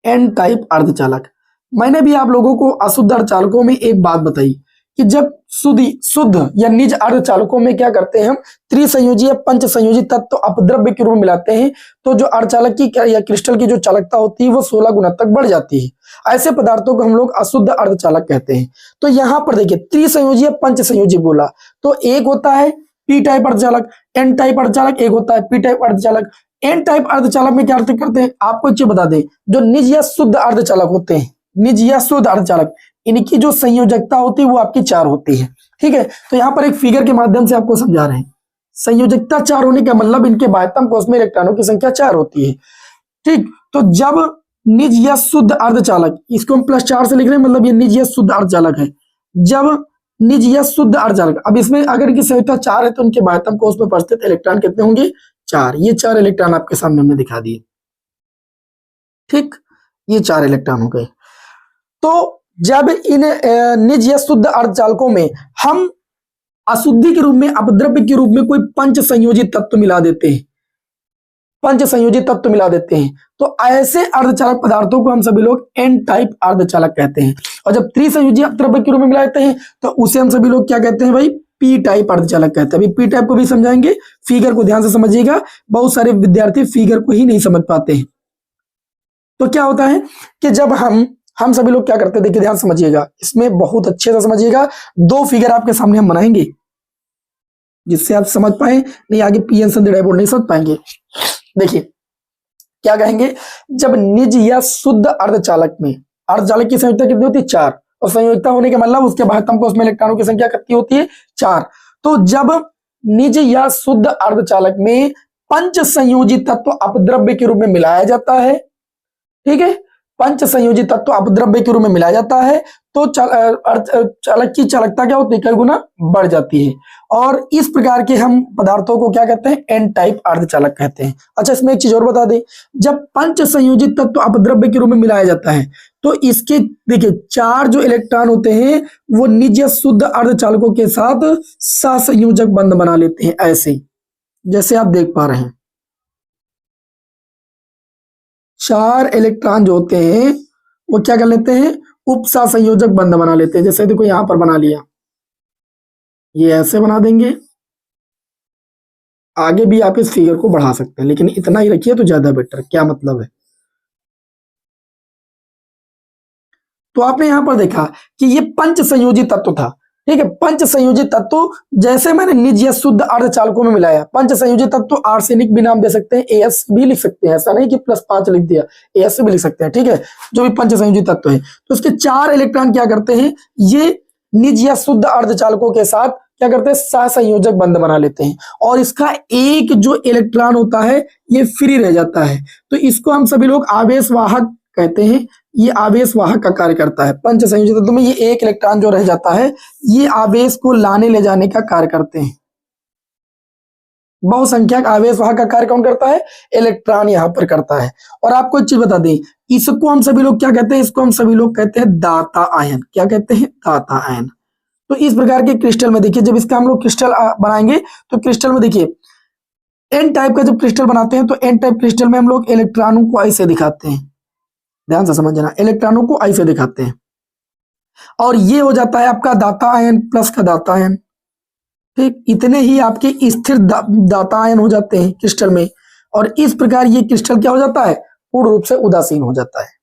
एन टाइप अर्धचालक। मैंने भी आप लोगों को अशुद्ध अर्धचालकों में एक बात बताई कि जब शुद्ध या निज अर्धचालकों में क्या करते हैं हम? त्रिसंयोजी या पंच संयोजी तत्व अपद्रव्य के रूप में मिलाते हैं तो जो अर्धचालक की या क्रिस्टल की जो चालकता होती है वो 16 गुना तक बढ़ जाती है। ऐसे पदार्थों को हम लोग अशुद्ध अर्धचालक कहते हैं। तो यहाँ पर देखिए त्रिसंयोजी या पंच संयोजी बोला तो एक होता है पी टाइप अर्धचालक, एन टाइप अर्धचालक, एक होता है पी टाइप अर्धचालक। एन टाइप अर्धचालक में क्या अर्थ करते हैं? आपको एक चीज बता दें, जो निज या शुद्ध अर्धचालक होते हैं, निज या शुद्ध अर्धचालक, इनकी जो संयोजकता होती है वो आपकी 4 होती है। ठीक है, तो यहाँ पर एक फिगर के माध्यम से आपको समझा रहे हैं। संयोजकता 4 होने का मतलब इनके बाह्यतम कोश में इलेक्ट्रॉनों की संख्या 4 होती है। ठीक, तो जब निज या शुद्ध अर्धचालक, इसको हम +4 से लिख रहे हैं, मतलब ये निज या शुद्ध अर्धचालक है। जब निज या शुद्ध अर्धचालक, अब इसमें अगर की संयोजकता 4 है तो इनके बाह्यतम कोश में उपस्थित इलेक्ट्रॉन कितने होंगे? 4। ये 4 इलेक्ट्रॉन आपके सामने हमने दिखा दिए। ठीक, ये 4 इलेक्ट्रॉन हो गए। तो जब इन निज या शुद्ध अर्धचालकों में हम अशुद्धि के रूप में, अपद्रव्य के रूप में कोई पंच संयोजी तत्व मिला देते हैं, पंच संयोजी तत्व मिला देते हैं तो ऐसे अर्धचालक पदार्थों को हम सभी लोग एन टाइप अर्धचालक कहते हैं। और जब त्रिसंयोजी अपद्रव्य के रूप में मिलाते हैं तो उसे हम सभी लोग क्या कहते हैं भाई? पी टाइप अर्धचालक कहते हैं। अभी पी टाइप को भी समझाएंगे, फिगर को ध्यान से समझिएगा, बहुत सारे विद्यार्थी फिगर को ही नहीं समझ पाते हैं। तो क्या होता है कि जब हम हम सभी लोग क्या करते हैं, देखिए ध्यान समझिएगा, इसमें बहुत अच्छे से समझिएगा। दो फिगर आपके सामने हम बनाएंगे जिससे आप समझ पाए, नहीं आगे पीएन संधि डायपोल नहीं समझ पाएंगे। देखिए क्या कहेंगे, जब निज या शुद्ध अर्धचालक में, अर्धचालक की संयोजकता कितनी होती है 4, और संयोजकता होने के मतलब उसके महत्तम कोष में इलेक्ट्रॉनों की संख्या कितनी होती है 4। तो जब निज या शुद्ध अर्धचालक में पंच संयोजी तत्व अपद्रव्य के रूप में मिलाया जाता है, ठीक है, पंच संयोजी तत्व अपद्रव्य के रूप में मिलाया जाता है, तो चालक की चालकता क्या होती है, कई गुना बढ़ जाती है। और इस प्रकार के हम पदार्थों को क्या कहते हैं, एन टाइप अर्धचालक कहते हैं। अच्छा, इसमें एक चीज और बता दें, जब पंच संयोजित तत्व अपद्रव्य के रूप में मिलाया जाता है तो इसके देखिए 4 जो इलेक्ट्रॉन होते हैं वो निज या शुद्ध अर्धचालकों के साथ सहसंयोजक बंध बना लेते हैं, ऐसे जैसे आप देख पा रहे हैं। 4 इलेक्ट्रॉन जो होते हैं वो क्या कर लेते हैं, उपसा संयोजक बंध बना लेते हैं। जैसे देखो यहां पर बना लिया, ये ऐसे बना देंगे। आगे भी आप इस फिगर को बढ़ा सकते हैं, लेकिन इतना ही रखिए तो ज्यादा बेटर। क्या मतलब है, तो आपने यहां पर देखा कि ये पंच संयोजी तत्व था, ठीक है। पंच संयोजी तत्व जैसे मैंने निज या शुद्ध अर्धचालकों में मिलाया, पंच संयोजी तत्व आर्सेनिक भी नाम दे सकते हैं, एएस भी लिख सकते हैं, ऐसा नहीं कि +5 लिख दिया, एएस भी लिख सकते हैं, ठीक है। जो भी पंच संयोजी तत्व है तो उसके 4 इलेक्ट्रॉन क्या करते हैं, ये निज या शुद्ध अर्धचालकों के साथ क्या करते हैं, सहसंयोजक बंध बना लेते हैं। और इसका एक जो इलेक्ट्रॉन होता है ये फ्री रह जाता है, तो इसको हम सभी लोग आवेशवाहक कहते हैं। ये आवेश वाहक का कार्य करता है। पंच संयोजी तत्व में ये एक इलेक्ट्रॉन जो रह जाता है ये आवेश को लाने ले जाने का कार्य करते हैं। बहुसंख्यक आवेश वाहक का कार्य कौन करता है, इलेक्ट्रॉन यहां पर करता है। और आपको एक चीज बता दें, इसको हम सभी लोग क्या कहते हैं, इसको हम सभी लोग कहते हैं दाता आयन। क्या कहते हैं, दाता आयन। तो इस प्रकार के क्रिस्टल में देखिए, जब इसका हम लोग क्रिस्टल बनाएंगे तो क्रिस्टल में देखिए एन टाइप का जब क्रिस्टल बनाते हैं तो एन टाइप क्रिस्टल में हम लोग इलेक्ट्रॉनों को ऐसे दिखाते हैं, ध्यान से समझना, इलेक्ट्रॉनों को ऐसे दिखाते हैं। और ये हो जाता है आपका दाता आयन प्लस का दाता आयन, ठीक। इतने ही आपके स्थिर दाता आयन हो जाते हैं क्रिस्टल में। और इस प्रकार ये क्रिस्टल क्या हो जाता है, पूर्ण रूप से उदासीन हो जाता है।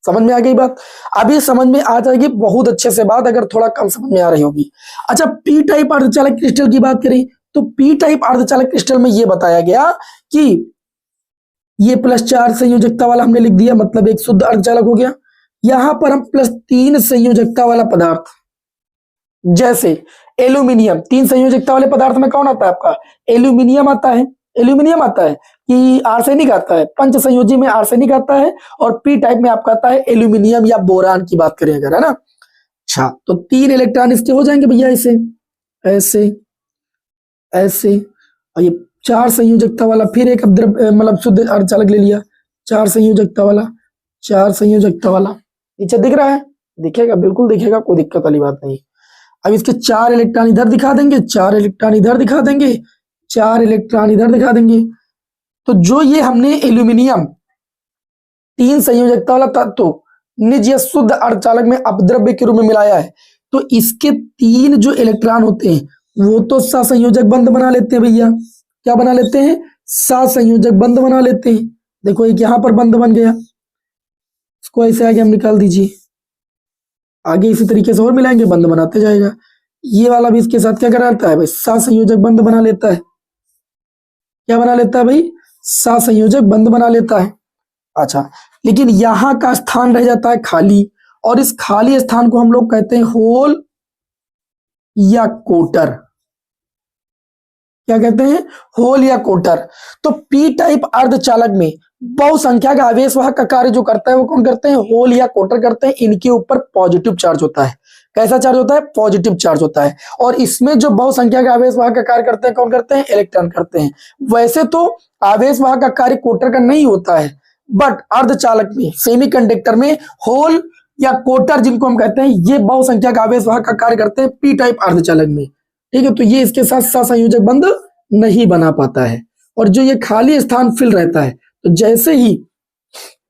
समझ में आ गई बात, अभी समझ में आ जाएगी बहुत अच्छे से बात, अगर थोड़ा कम समझ में आ रही होगी। अच्छा, पी टाइप अर्धचालक क्रिस्टल की बात करें तो पी टाइप अर्धचालक क्रिस्टल में ये बताया गया कि ये +4 संयोजकता वाला हमने लिख दिया, मतलब एक शुद्ध अर्धचालक हो गया। यहां पर हम +3 संयोजकता वाला पदार्थ, जैसे एल्यूमिनियम, 3 संयोजकता वाले पदार्थ में कौन आता है आपका, एल्यूमिनियम आता है। एल्यूमिनियम आता है कि आर्सेनिक आता है, पंच संयोजी में आर्सेनिक आता है, और पी टाइप में आपका आता है एल्यूमिनियम या बोरान की बात करें अगर, है ना। अच्छा, तो 3 इलेक्ट्रॉन इसके हो जाएंगे भैया, ऐसे ऐसे ऐसे। और ये 4 संयोजकता वाला फिर एक मतलब शुद्ध अर्धचालक ले लिया, 4 संयोजकता वाला, 4 संयोजकता वाला। नीचे दिख रहा है, दिखेगा, बिल्कुल दिखेगा, कोई दिक्कत वाली बात नहीं। अब इसके 4 इलेक्ट्रॉन इधर दिखा देंगे, 4 इलेक्ट्रॉन इधर दिखा देंगे, 4 इलेक्ट्रॉन इधर दिखा देंगे। तो जो ये हमने एल्यूमिनियम 3 संयोजकता वाला तत्व निज या शुद्ध अर्धचालक में अपद्रव्य के रूप में मिलाया है, तो इसके 3 जो इलेक्ट्रॉन होते हैं वो तो सहसंयोजक बंध बना लेते हैं भैया। क्या बना लेते हैं, सहसंयोजक बंध बना लेते हैं। देखो एक यहां पर बंध बन गया, इसको ऐसे आगे हम निकाल दीजिए, आगे इसी तरीके से और मिलाएंगे, बंध बनाते जाएगा। ये वाला भी इसके साथ क्या कराता है भाई, सहसंयोजक बंध बना लेता है। क्या बना लेता है भाई, सहसंयोजक बंध बना लेता है। अच्छा, लेकिन यहां का स्थान रह जाता है खाली, और इस खाली स्थान को हम लोग कहते हैं होल या कोटर। क्या कहते हैं, होल या कोटर। तो पी टाइप अर्धचालक में बहुसंख्यक आवेश वाहक का कार्य जो करता है वो कौन करते हैं, होल या कोटर करते हैं। इनके ऊपर पॉजिटिव चार्ज होता है। कैसा चार्ज होता है, पॉजिटिव चार्ज होता है। और इसमें जो बहुसंख्यक आवेश वाहक का कार्य करते हैं कौन करते हैं, इलेक्ट्रॉन करते हैं। वैसे तो आवेश वाहक का कार्य कोटर का नहीं होता है, बट अर्धचालक में, सेमीकंडक्टर में होल या कोटर जिनको हम कहते हैं, ये बहुसंख्यक आवेश वाहक का कार्य करते हैं पी टाइप अर्धचालक में, ठीक है। तो ये इसके साथ सहसंयोजक बंध नहीं बना पाता है। और जो ये खाली स्थान फिल रहता है, तो जैसे ही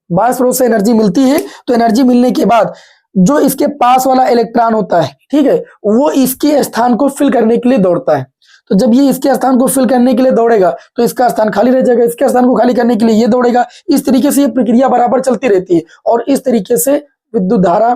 बाह्य स्रोत से एनर्जी मिलती है तो एनर्जी मिलने के बाद जो इसके पास वाला इलेक्ट्रॉन होता है, ठीक है, वो इसके स्थान को फिल करने के लिए दौड़ता है। तो जब ये इसके स्थान को फिल करने के लिए दौड़ेगा तो इसका स्थान खाली रह जाएगा, इसके स्थान को खाली करने के लिए ये दौड़ेगा। इस तरीके से ये प्रक्रिया बराबर चलती रहती है और इस तरीके से विद्युत धारा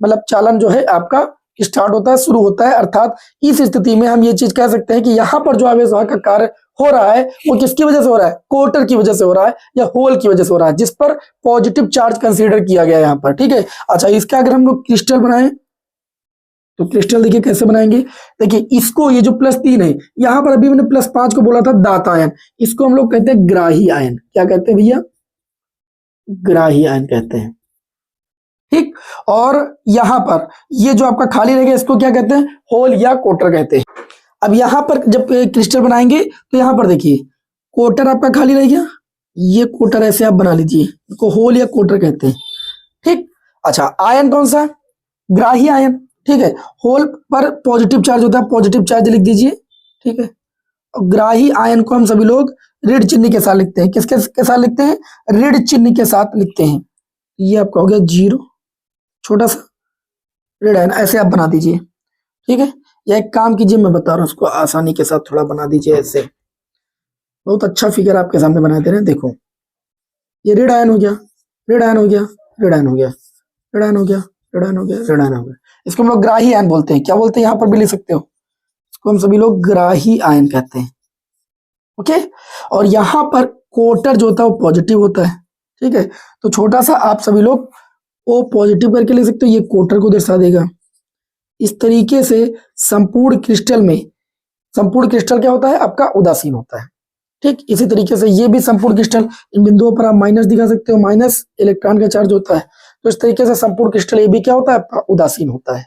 मतलब चालन जो है आपका स्टार्ट होता है, शुरू होता है। अर्थात इस स्थिति में हम ये चीज कह सकते हैं कि यहाँ पर जो आवेश वाहक का कार्य हो रहा है वो किसकी वजह से हो रहा है, क्वार्टर की वजह से हो रहा है या होल की वजह से हो रहा है, जिस पर पॉजिटिव चार्ज कंसीडर किया गया है यहाँ पर। ठीक है, अच्छा इसका अगर हम लोग क्रिस्टल बनाएं तो क्रिस्टल देखिए कैसे बनाएंगे। देखिए इसको, ये जो +3 है, यहाँ पर अभी मैंने +5 को बोला था दात आयन, इसको हम लोग कहते हैं ग्राही आयन। क्या कहते हैं भैया, ग्राही आयन कहते हैं। ठीक, और यहां पर ये जो आपका खाली रहेगा इसको क्या कहते हैं, होल या कोटर कहते हैं। अब यहां पर जब क्रिस्टल बनाएंगे तो यहां पर देखिए कोटर आपका खाली रह गया, ये कोटर ऐसे आप बना लीजिए, इसको होल या कोटर कहते हैं। ठीक, अच्छा आयन कौन सा, ग्राही आयन। ठीक है, होल पर पॉजिटिव चार्ज होता है, पॉजिटिव चार्ज लिख दीजिए। ठीक है, और ग्राही आयन को हम सभी लोग ऋण चिन्ह के साथ लिखते हैं। किसके के साथ लिखते हैं, ऋण चिन्ह के साथ लिखते हैं। ये आपका हो गया 0, छोटा सा ऋण आयन, ऐसे आप बना दीजिए। ठीक है, या एक काम कीजिए, मैं बता रहा हूं उसको आसानी के साथ थोड़ा बना दीजिए ऐसे। बहुत अच्छा फिगर आपके सामने बना दे रहे हैं। देखो ये ऋण आयन हो गया, ऋण आयन हो गया, ऋण आयन हो गया, ऋण आयन हो गया, ऋण आयन हो गया, ऋण आयन हो गया। इसको हम लोग ग्राही आयन बोलते हैं। क्या बोलते हैं, यहाँ पर भी लिख सकते हो, इसको हम सभी लोग ग्राही आयन कहते हैं। ओके, और यहाँ पर कोटर जो होता है वो पॉजिटिव होता है। ठीक है, तो छोटा सा आप सभी लोग ओ पॉजिटिव करके लिख सकते हो, ये कोटर को दर्शा देगा। इस तरीके से संपूर्ण क्रिस्टल में, संपूर्ण क्रिस्टल क्या होता है आपका, उदासीन होता है। ठीक, इसी तरीके से ये भी संपूर्ण क्रिस्टल, इन बिंदुओं पर आप माइनस दिखा सकते हो, माइनस इलेक्ट्रॉन का चार्ज होता है। तो इस तरीके से संपूर्ण क्रिस्टल ये भी क्या होता है आपका, उदासीन होता है।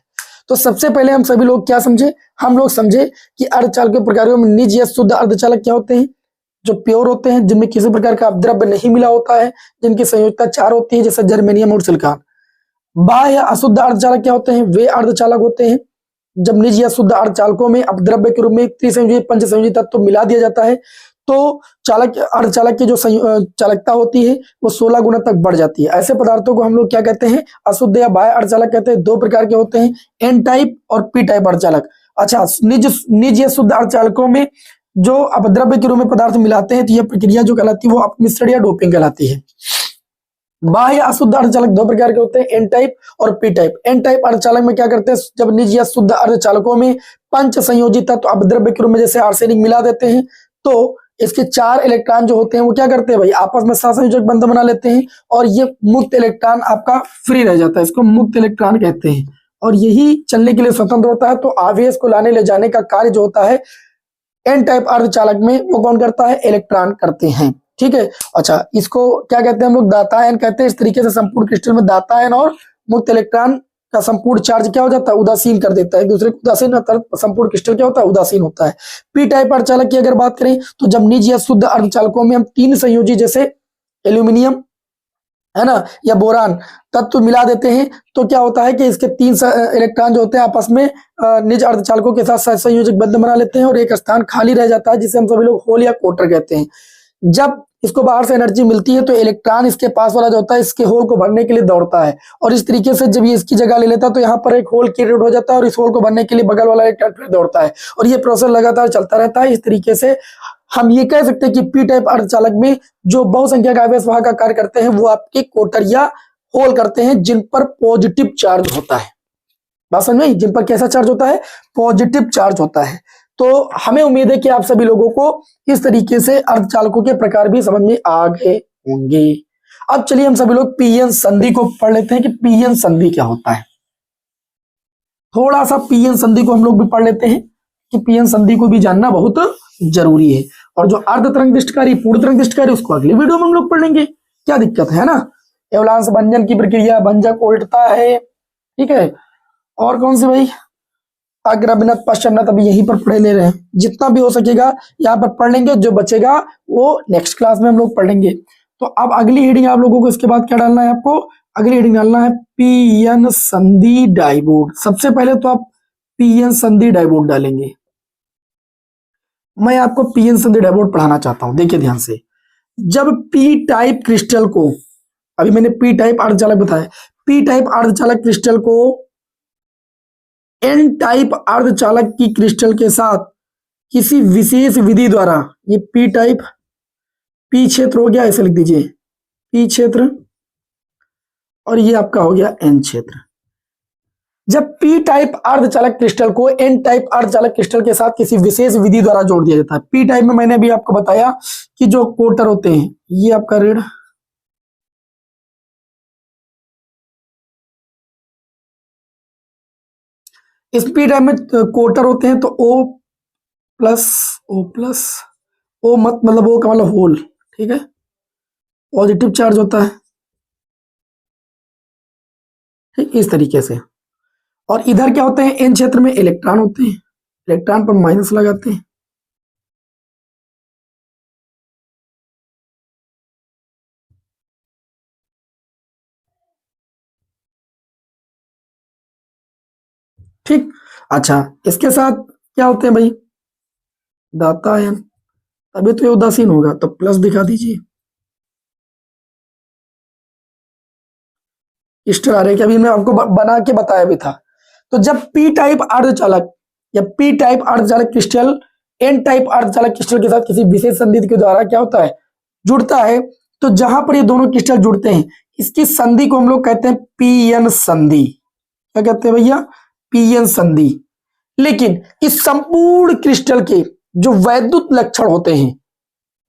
तो सबसे पहले हम सभी लोग क्या समझे, हम लोग समझे कि अर्धचालक के प्रकारों में निज या शुद्ध अर्धचालक क्या होते हैं, जो प्योर होते हैं, जिनमें किसी प्रकार का अपद्रव्य नहीं मिला होता है, जिनकी संयोजकता 4 होती है, जैसे जर्मेनियम और सिलिकॉन। बाह्य अशुद्ध अर्धचालक क्या होते हैं, वे अर्धचालक होते हैं जब निज या शुद्ध अर्धचालकों में अपद्रव्य के रूप में त्रिसंयोजी पंचसंयोजी तत्व मिला दिया जाता है, तो चालक अर्धचालक की जो चालकता होती है वो 16 गुना तक बढ़ जाती है। ऐसे पदार्थों को हम लोग क्या कहते हैं, अशुद्ध या बाह्य अर्धचालक कहते हैं। 2 प्रकार के होते हैं, एन टाइप और पी टाइप अर्धचालक। अच्छा, निज या शुद्ध अर्धचालकों में जो अपद्रव्य के रूप में पदार्थ मिलाते हैं तो यह प्रक्रिया जो कहलाती है वो अपमिश्रण या डोपिंग कहलाती है। बाह्य अशुद्ध अर्धचालक 2 प्रकार के होते हैं, एन टाइप और पी टाइप। एन टाइप अर्धचालक में क्या करते हैं, जब निज या शुद्ध अर्धचालकों में पंच संयोजी तत्व अपद्रव्य के रूप में जैसे आर्सेनिक मिला देते हैं, तो इसके 4 इलेक्ट्रॉन जो होते हैं वो क्या करते हैं भाई, आपस में सहसंयोजक बंध बना लेते हैं और ये मुक्त इलेक्ट्रॉन आपका फ्री रह जाता है, इसको मुक्त इलेक्ट्रॉन कहते हैं। और यही चलने के लिए स्वतंत्र होता है। तो आवेश को लाने ले जाने का कार्य जो होता है एन टाइप अर्धचालक में, वो कौन करता है, इलेक्ट्रॉन करते हैं। ठीक है, अच्छा इसको क्या कहते हैं हम लोग, दातायन कहते हैं। इस तरीके से संपूर्ण क्रिस्टल में दातायन और मुक्त इलेक्ट्रॉन का संपूर्ण चार्ज क्या हो जाता है, उदासीन कर देता है, एक दूसरे को उदासीन, संपूर्ण क्रिस्टल क्या होता है, उदासीन होता है। पी टाइप अर्धचालक की अगर बात करें तो जब निज या शुद्ध अर्धचालकों में हम 3 संयोजी जैसे एल्यूमिनियम है ना या बोरान तत्व मिला देते हैं, तो क्या होता है कि इसके 3 इलेक्ट्रॉन जो होते हैं आपस में निज अर्धचालकों के साथ संयोजक बंध बना लेते हैं और एक स्थान खाली रह जाता है, जिसे हम सभी लोग होल या कोटर कहते हैं। जब इसको बाहर से एनर्जी मिलती है तो इलेक्ट्रॉन इसके पास वाला जो होता है इसके होल को भरने के लिए दौड़ता है, और इस तरीके से जब ये इसकी जगह ले लेता है तो यहाँ पर एक होल क्रिएट हो जाता है और इस होल को भरने के लिए बगल वाला इलेक्ट्रॉन फिर दौड़ता है, और ये प्रोसेस लगातार चलता रहता है। इस तरीके से हम ये कह सकते हैं कि पी टाइप अर्धचालक में जो बहुसंख्यक आवेश वाहक का कार्य करते हैं वो आपके कोटर या होल करते हैं, जिन पर पॉजिटिव चार्ज होता है। बात समझ में, जिन पर कैसा चार्ज होता है, पॉजिटिव चार्ज होता है। तो हमें उम्मीद है कि आप सभी लोगों को इस तरीके से अर्धचालकों के प्रकार भी समझ में आ गए होंगे। अब चलिए हम सभी लोग पीएन संधि को पढ़ लेते हैं कि पीएन संधि क्या होता है। थोड़ा सा पीएन संधि को हम लोग भी पढ़ लेते हैं कि पीएन संधि को भी जानना बहुत जरूरी है। और जो अर्ध तरंग दृष्टिकारी, पूर्ण तरंग दृष्टिकारी, उसको अगले वीडियो में हम लोग पढ़ लेंगे, क्या दिक्कत है ना। एवलांश भंजन की प्रक्रिया, भंजक उल्टता है, ठीक है। और कौन सी भाई, अग्रभिनत पश्चात, अभी यहीं पर पढ़े ले रहे हैं, जितना भी हो सकेगा यहाँ पर पढ़ लेंगे, जो बचेगा वो नेक्स्ट क्लास में हम लोग पढ़ लेंगे। तो अब अगली हेडिंग आप लोगों को इसके बाद क्या डालना है, आपको अगली हेडिंग डालना है पीएन संधि डाइबोड। सबसे पहले तो आप पीएन संधि डाइबोड डालेंगे। मैं आपको पीएन संधि डाइबोड पढ़ाना चाहता हूं, देखिए ध्यान से। जब पी टाइप क्रिस्टल को, अभी मैंने पी टाइप अर्धचालक बताया, पी टाइप अर्धचालक क्रिस्टल को एन टाइप अर्धचालक की क्रिस्टल के साथ किसी विशेष विधि द्वारा, ये पी टाइप, पी क्षेत्र हो गया, ऐसे लिख दीजिए पी क्षेत्र, और ये आपका हो गया एन क्षेत्र। जब पी टाइप अर्धचालक क्रिस्टल को एन टाइप अर्धचालक क्रिस्टल के साथ किसी विशेष विधि द्वारा जोड़ दिया जाता है। पी टाइप में मैंने अभी आपको बताया कि जो कोटर होते हैं, ये आपका ऋण, इस पी टाइप में कोटर होते हैं तो O प्लस ओ मत मतलब ओ का मतलब होल, ठीक है, पॉजिटिव चार्ज होता है, ठीक, इस तरीके से। और इधर क्या होते हैं, एन क्षेत्र में इलेक्ट्रॉन होते हैं, इलेक्ट्रॉन पर माइनस लगाते हैं। ठीक, अच्छा, इसके साथ क्या होते हैं भाई, दाता आयन, तभी तो ये उदासीन होगा, तो प्लस दिखा दीजिए। स्टार आरेख अभी मैं आपको बना के बताया भी था। तो जब पी टाइप अर्धचालक या पी टाइप अर्धचालक क्रिस्टल एन टाइप अर्धचालक क्रिस्टल के साथ किसी विशेष संधि के द्वारा क्या होता है, जुड़ता है, तो जहां पर ये दोनों क्रिस्टल जुड़ते हैं, इसकी संधि को हम लोग कहते हैं पीएन संधि। क्या कहते हैं भैया, पीएन संधि। लेकिन इस संपूर्ण क्रिस्टल के जो वैद्युत लक्षण होते हैं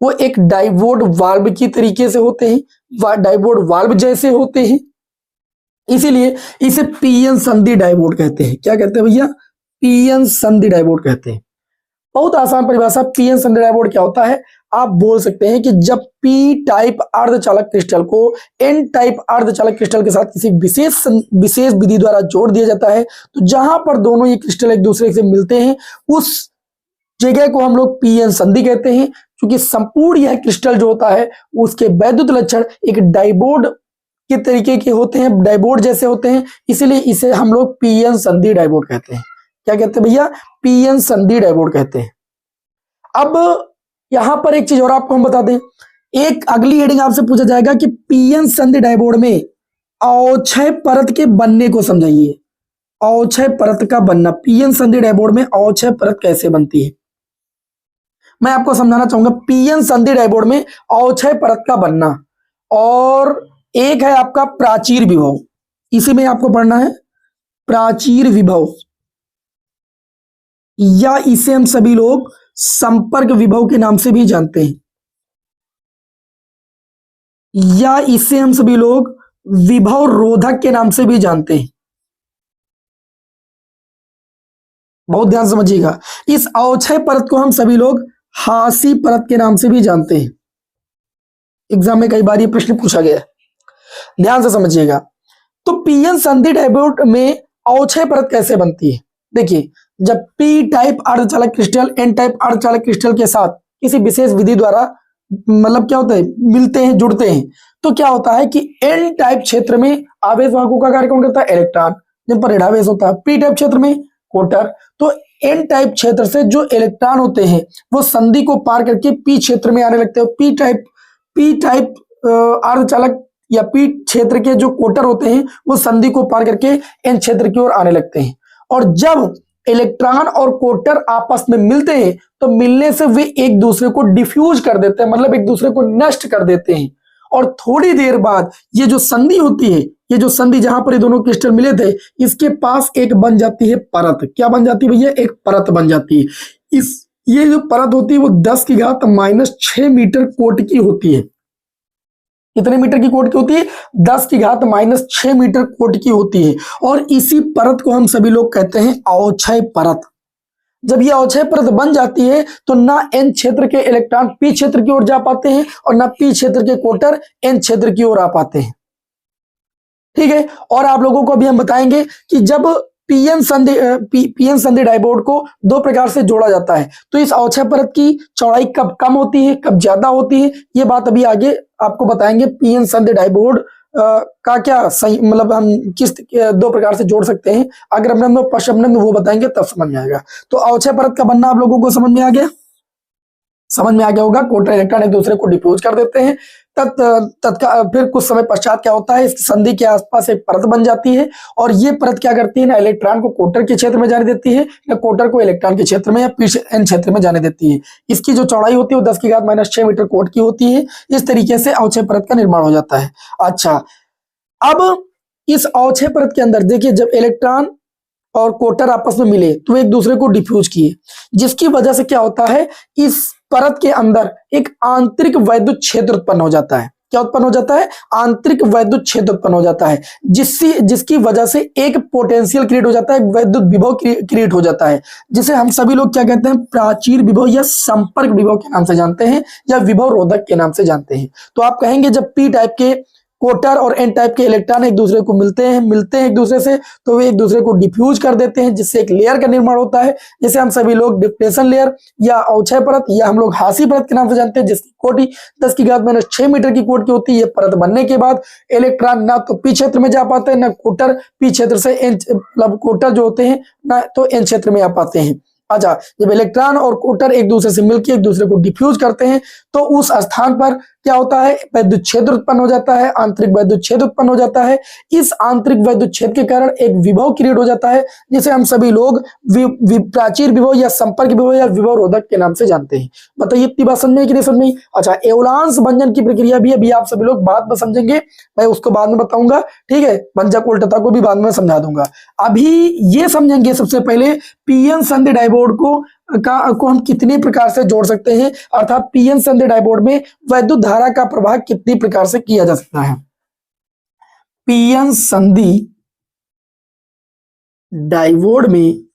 वो एक डाइवोड वाल्व की तरीके से होते हैं, डाइवोड वाल्व जैसे होते हैं, इसीलिए इसे पीएन संधि डाइवोड कहते हैं। क्या कहते हैं भैया, पीएन संधि डाइवोड कहते हैं। बहुत आसान परिभाषा, पीएन संधि डाइवोड क्या होता है, आप बोल सकते हैं कि जब पी टाइप अर्धचालक क्रिस्टल को एन टाइप अर्धचालक क्रिस्टल के साथ किसी विशेष विधि द्वारा जोड़ दिया जाता है, तो जहां पर दोनों ये क्रिस्टल एक दूसरे से मिलते हैं उस जगह को हम लोग पीएन संधि कहते हैं। क्योंकि संपूर्ण यह क्रिस्टल जो होता है उसके वैद्युत लक्षण एक डाइवोड के तरीके के होते हैं, डाइवोड जैसे होते हैं, इसीलिए इसे हम लोग पीएन संधि डाइवोड कहते हैं। क्या कहते हैं भैया, पीएन संधि डाइवोड कहते हैं। अब यहां पर एक चीज और आपको हम बता दें, एक अगली हेडिंग आपसे पूछा जाएगा कि पीएन संधि डाइवोड में अवक्षय परत के बनने को समझाइए। अवक्षय परत का बनना, पीएन संधि डाइवोड में अवक्षय परत कैसे बनती है, मैं आपको समझाना चाहूंगा। पीएन संधि डाइवोड में अवक्षय परत का बनना, और एक है आपका प्राचीर विभव, इसी में आपको पढ़ना है प्राचीर विभव, या इसे हम सभी लोग संपर्क विभव के नाम से भी जानते हैं, या इसे हम सभी लोग विभव रोधक के नाम से भी जानते हैं। बहुत ध्यान समझिएगा, इस अवक्षय परत को हम सभी लोग हासी परत के नाम से भी जानते हैं। एग्जाम में कई बार ये प्रश्न पूछा गया है, ध्यान से समझिएगा। तो पीएन संधि डाइवोड में अवक्षय परत कैसे बनती है, देखिए, जब पी टाइप अर्धचालक क्रिस्टल एन टाइप अर्धचालक क्रिस्टल के साथ किसी विशेष विधि द्वारा मतलब क्या होता है, मिलते हैं, जुड़ते हैं, तो क्या होता है कि एन टाइप क्षेत्र में आवेश वाहकों का कार्य कौन करता है, इलेक्ट्रॉन, जिन पर ऋणावेश होता है। पी टाइप क्षेत्र में कोटर। तो एन टाइप क्षेत्र से जो इलेक्ट्रॉन होते हैं वो संधि को पार करके पी क्षेत्र में आने लगते हैं। पी टाइप अर्धचालक या पी क्षेत्र के जो कोटर होते हैं वो संधि को पार करके एन क्षेत्र की ओर आने लगते हैं। और जब इलेक्ट्रॉन और कोटर आपस में मिलते हैं तो मिलने से वे एक दूसरे को डिफ्यूज कर देते हैं, मतलब एक दूसरे को नष्ट कर देते हैं। और थोड़ी देर बाद ये जो संधि होती है, ये जो संधि जहां पर ये दोनों क्रिस्टल मिले थे, इसके पास एक बन जाती है परत। क्या बन जाती है भैया, एक परत बन जाती है। ये जो परत होती है वो 10⁻⁻6 मीटर कोट की होती है। कितने मीटर की कोट की होती है, 10⁻⁻6 मीटर कोट की होती है। और इसी परत को हम सभी लोग कहते हैं अवक्षय परत। जब ये अवक्षय परत बन जाती है तो ना एन क्षेत्र के इलेक्ट्रॉन पी क्षेत्र की ओर जा पाते हैं और ना पी क्षेत्र के कोटर एन क्षेत्र की ओर आ पाते हैं, ठीक है। और आप लोगों को अभी हम बताएंगे कि जब पीएन संधि डाइवोड को दो प्रकार से जोड़ा जाता है तो इस अवक्षय परत की चौड़ाई कब कम होती है, कब ज्यादा होती है, ये बात अभी आगे आपको बताएंगे। पीएन संधि डाइवोड का क्या सही, मतलब हम किस दो प्रकार से जोड़ सकते हैं, अग्रमनम और पश्चमनम वो बताएंगे तब समझ में आएगा। तो अवक्षय परत का बनना आप लोगों को समझ में आ गया, समझ में आ गया होगा। कोटर इलेक्ट्रॉन एक दूसरे को डिफ्यूज कर देते हैं, फिर कुछ समय पश्चात क्या होता है, इस संधि के आसपास एक परत बन जाती है और ये परत क्या करती है, ना इलेक्ट्रॉन को कोटर के क्षेत्र में जाने देती है, ना कोटर को इलेक्ट्रॉन के क्षेत्र में या एन क्षेत्र में जाने देती है। इसकी जो चौड़ाई होती है वो 10⁻⁻6 मीटर कोट की होती है। इस तरीके से अवक्षय परत का निर्माण हो जाता है। अच्छा, अब इस अवक्षय परत के अंदर देखिए, जब इलेक्ट्रॉन और कोटर आपस में मिले तो एक दूसरे को डिफ्यूज किए, जिसकी वजह से क्या होता है, इस परत के अंदर एक आंतरिक वैद्युत क्षेत्र उत्पन्न हो जाता है। क्या उत्पन्न हो जाता है? आंतरिक वैद्युत क्षेत्र उत्पन्न हो जाता है, जिसकी वजह से एक पोटेंशियल क्रिएट हो जाता है, वैद्युत विभव क्रिएट हो जाता है, जिसे हम सभी लोग क्या कहते हैं, प्राचीर विभव या संपर्क विभव के नाम से जानते हैं, या विभव रोधक के नाम से जानते हैं। तो आप कहेंगे जब पी टाइप के कोटर और एन टाइप के इलेक्ट्रॉन एक दूसरे को मिलते हैं एक दूसरे से, तो वे एक दूसरे को डिफ्यूज कर देते हैं, जिससे एक लेयर का निर्माण होता है, जिसे हम सभी लोग डिप्रेशन लेयर या अवक्षय परत या हम लोग हासी परत के नाम से जानते हैं, जिसकी कोटि 10⁻⁻6 मीटर की कोटि की होती है। ये परत बनने के बाद इलेक्ट्रॉन ना तो पी क्षेत्र में जा पाते हैं, ना कोटर पी क्षेत्र से एन, मतलब कोटर जो होते हैं ना तो एन क्षेत्र में आ पाते हैं। अच्छा, जब इलेक्ट्रॉन और कोटर एक दूसरे से मिलकर एक दूसरे को डिफ्यूज करते हैं तो उस स्थान पर क्या होता है, वैद्युत क्षेत्र उत्पन्न हो जाता है, आंतरिक वैद्युत क्षेत्र उत्पन्न हो जाता है। इस आंतरिक वैद्युत क्षेत्र के कारण एक विभव क्रिएट हो जाता है, जिसे हम सभी लोग प्राचीर विभव या संपर्क विभव या विभव रोधक के नाम से जानते हैं। बताइए इतनी बात समझ में कि नहीं समझ में? अच्छा, एवलांस भंजन की प्रक्रिया भी अभी आप सभी लोग बाद में समझेंगे, मैं उसको बाद में बताऊंगा, ठीक है। भंजक उल्टता को भी बाद में समझा दूंगा। अभी ये समझेंगे सबसे पहले पीएन संधि डायपोल को हम कितने प्रकार से जोड़ सकते हैं, अर्थात पीएन संधि डायपोल में वैद्युत धारा का प्रवाह कितनी प्रकार से किया जा सकता है। पीएन संधि डायोड में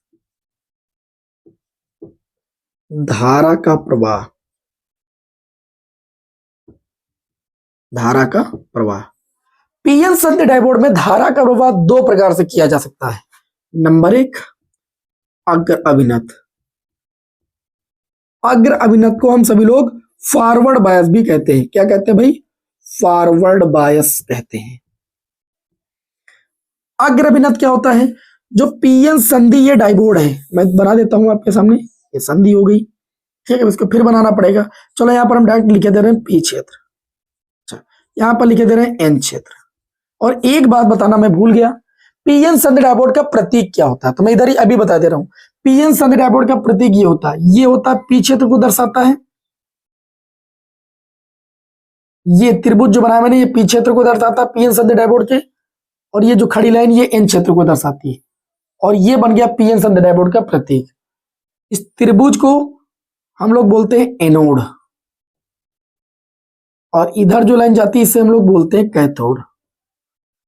धारा का प्रवाह पीएन संधि डायोड में धारा का प्रवाह दो प्रकार से किया जा सकता है। नंबर 1, अग्र अभिनत को हम सभी लोग फॉरवर्ड बायस भी कहते हैं। क्या कहते हैं भाई? फॉरवर्ड बायस कहते हैं। अग्र अभिनत क्या होता है? जो पीएन संधि ये डायोड है, मैं बना देता हूं आपके सामने, ये संधि हो गई, ठीक है। इसको फिर बनाना पड़ेगा। चलो यहां पर हम डायरेक्ट लिखे दे रहे हैं पी क्षेत्र, अच्छा यहां पर लिखे दे रहे हैं एन क्षेत्र। और एक बात बताना मैं भूल गया, पीएन संधि डायोड का प्रतीक क्या होता है, तो मैं इधर ही अभी बता दे रहा हूं। पीएन संधि डायोड का प्रतीक ये होता है पी क्षेत्र को दर्शाता है। ये त्रिभुज जो बनाया मैंने, ये पी क्षेत्र को दर्शाता है पीएन संधि डायोड के, और ये जो खड़ी लाइन ये एन क्षेत्र को दर्शाती है, और ये बन गया पीएन संधि डायोड का प्रतीक। इस त्रिभुज को हम लोग बोलते हैं एनोड, और इधर जो लाइन जाती है इसे हम लोग बोलते हैं कैथोड,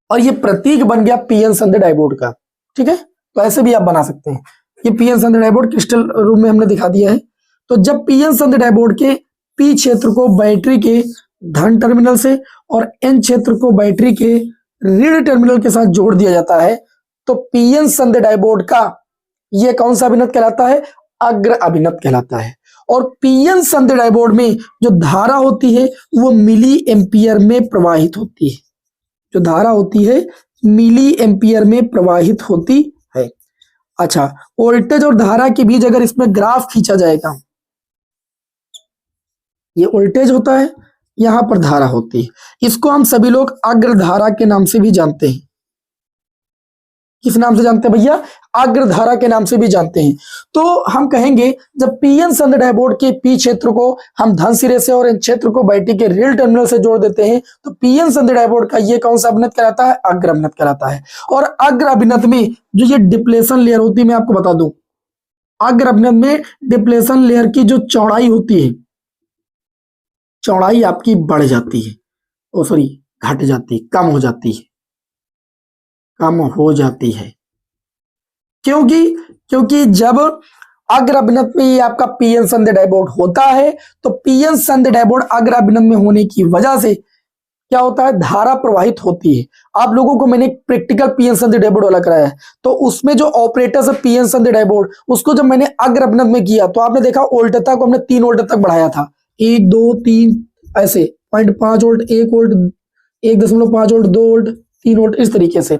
और ये प्रतीक बन गया पीएन संधि डायोड का, ठीक है। तो ऐसे भी आप बना सकते हैं। ये पीएन संधि डायोड क्रिस्टल रूप में हमने दिखा दिया है। तो जब पीएन संधि डायोड के पी क्षेत्र को बैटरी के धन टर्मिनल से और एन क्षेत्र को बैटरी के ऋण टर्मिनल के साथ जोड़ दिया जाता है, तो पीएन संधि डायोड का ये कौन सा अभिनत कहलाता है? अग्र अभिनत कहलाता है। और पीएन संधि डायोड में जो धारा होती है वो मिली एम्पियर में प्रवाहित होती है। जो धारा होती है मिली एम्पियर में प्रवाहित होती है। अच्छा, वोल्टेज और धारा के बीच अगर इसमें ग्राफ खींचा जाएगा, ये वोल्टेज होता है, यहां पर धारा होती है, इसको हम सभी लोग अग्र धारा के नाम से भी जानते हैं। किस नाम से जानते हैं भैया? अग्र धारा के नाम से भी जानते हैं। तो हम कहेंगे जब पीएन संधि डायोड के पी क्षेत्र को हम धन सिरे से और एन क्षेत्र को बैटरी के ऋण टर्मिनल से जोड़ देते हैं, तो पीएन संधि डायोड का ये कौन सा अभिनत कहलाता है? अग्र अभिनत कहलाता है। और अग्र अभिनत में जो ये डिप्लेशन लेयर होती है, मैं आपको बता दूं, अग्र अभिनत में डिप्लेशन लेयर की जो चौड़ाई होती है, चौड़ाई आपकी बढ़ जाती है, घट जाती है, कम हो जाती है। क्योंकि जब अग्र अभिनत में ये आपका पीएन संधि डायोड होता है, तो पीएन संधि डायोड अग्र अभिनत में होने की वजह से क्या होता है? धारा प्रवाहित होती है। आप लोगों को मैंने प्रैक्टिकल पीएन संधि डायोड वाला कराया है, तो उसमें जो ऑपरेटर है पीएन संधि डायोड, उसको जब मैंने अग्र अभिनत में किया तो आपने देखा वोल्टता को हमने 3 वोल्ट तक बढ़ाया था, 1 2 3 ऐसे 0.5 volt, 1 volt, 1.5 volt, 2 volt, 3 volt, इस तरीके से।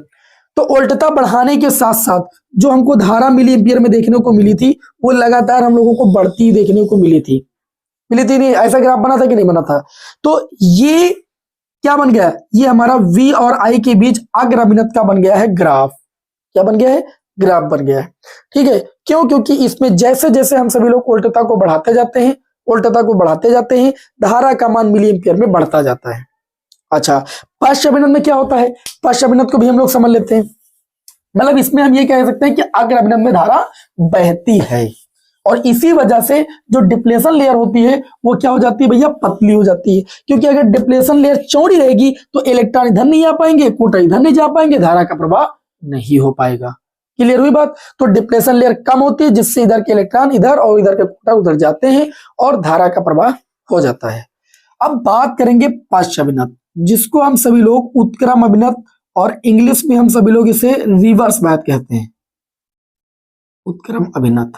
तो वोल्टता बढ़ाने के साथ साथ जो हमको धारा मिली एम्पियर में देखने को मिली थी, वो लगातार हम लोगों को बढ़ती देखने को मिली थी नहीं? ऐसा ग्राफ बना था कि नहीं बना था? तो ये क्या बन गया? ये हमारा V और I के बीच अग्र अभिनत का बन गया है ग्राफ। क्या बन गया है? ग्राफ बन गया है, ठीक है। क्यों? क्योंकि इसमें जैसे जैसे हम सभी लोग वोल्टता को बढ़ाते जाते हैं, धारा का मान मिली एम्पियर में बढ़ता जाता है। अच्छा, पश्च अभिनत में क्या होता है, पश्च अभिनत को भी हम लोग समझ लेते हैं। मतलब इसमें हम ये कह सकते हैं कि अग्र अभिनत में धारा बहती है, और इसी वजह से जो डिप्लेशन लेयर होती है वो क्या हो जाती है भैया, पतली हो जाती है। क्योंकि अगर डिप्लेशन लेयर चौड़ी रहेगी तो इलेक्ट्रॉन इधर नहीं आ पाएंगे, कोटा इधर नहीं जा पाएंगे, धारा का प्रवाह नहीं हो पाएगा। क्लियर हुई बात। तो डिप्लेशन लेयर कम होती है, जिससे इधर के इलेक्ट्रॉन इधर और इधर के कोटा उधर जाते हैं और धारा का प्रवाह हो जाता है। अब बात करेंगे पश्च अभिनत, जिसको हम सभी लोग उत्क्रम अभिनत और इंग्लिश में हम सभी लोग इसे रिवर्स बायस कहते हैं। उत्क्रम अभिनत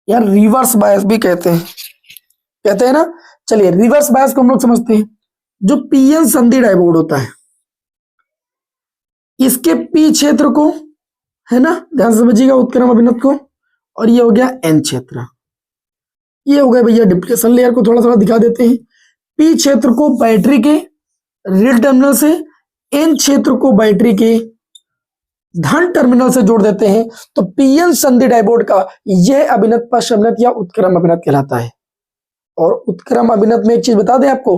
या रिवर्स बायस भी कहते हैं ना। चलिए रिवर्स बायस को हम लोग समझते हैं। जो पीएन संधि डायपोल होता है, इसके पी क्षेत्र को, है ना, ध्यान समझिएगा उत्क्रम अभिनत को, और ये हो गया एन क्षेत्र। ये हो गया भैया डिप्लेशन लेयर को थोड़ा थोड़ा दिखा देते हैं। पी क्षेत्र को बैटरी के रीड टर्मिनल से, एन क्षेत्र को बैटरी के धन टर्मिनल से जोड़ देते हैं, तो पीएन संधि डायपोल का यह अभिनत पश्च अभिनत या उत्क्रम अभिनत कहलाता है। और उत्क्रम अभिनत में एक चीज बता दें आपको,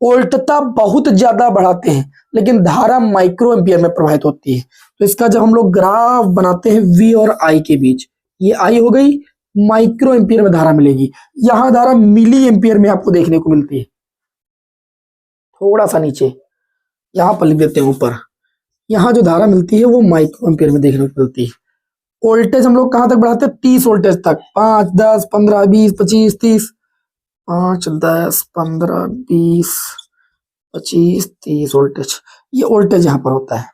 वोल्टता बहुत ज्यादा बढ़ाते हैं लेकिन धारा माइक्रो एम्पियर में प्रवाहित होती है। तो इसका जब हम लोग ग्राफ बनाते हैं वी और आई के बीच, ये आई हो गई, माइक्रो एम्पियर में धारा मिलेगी, यहां धारा मिली एम्पियर में आपको देखने को मिलती है। थोड़ा सा नीचे यहां पर लिख देते हैं ऊपर, यहां जो धारा मिलती है वो माइक्रो एम्पियर में देखने को मिलती है। वोल्टेज हम लोग कहां तक बढ़ाते हैं, 30 वोल्टेज तक, 5, 10, 15, 20, 25, 30, 5, 10, 15, 20, 25, 30 वोल्टेज, ये वोल्टेज यहां पर होता है।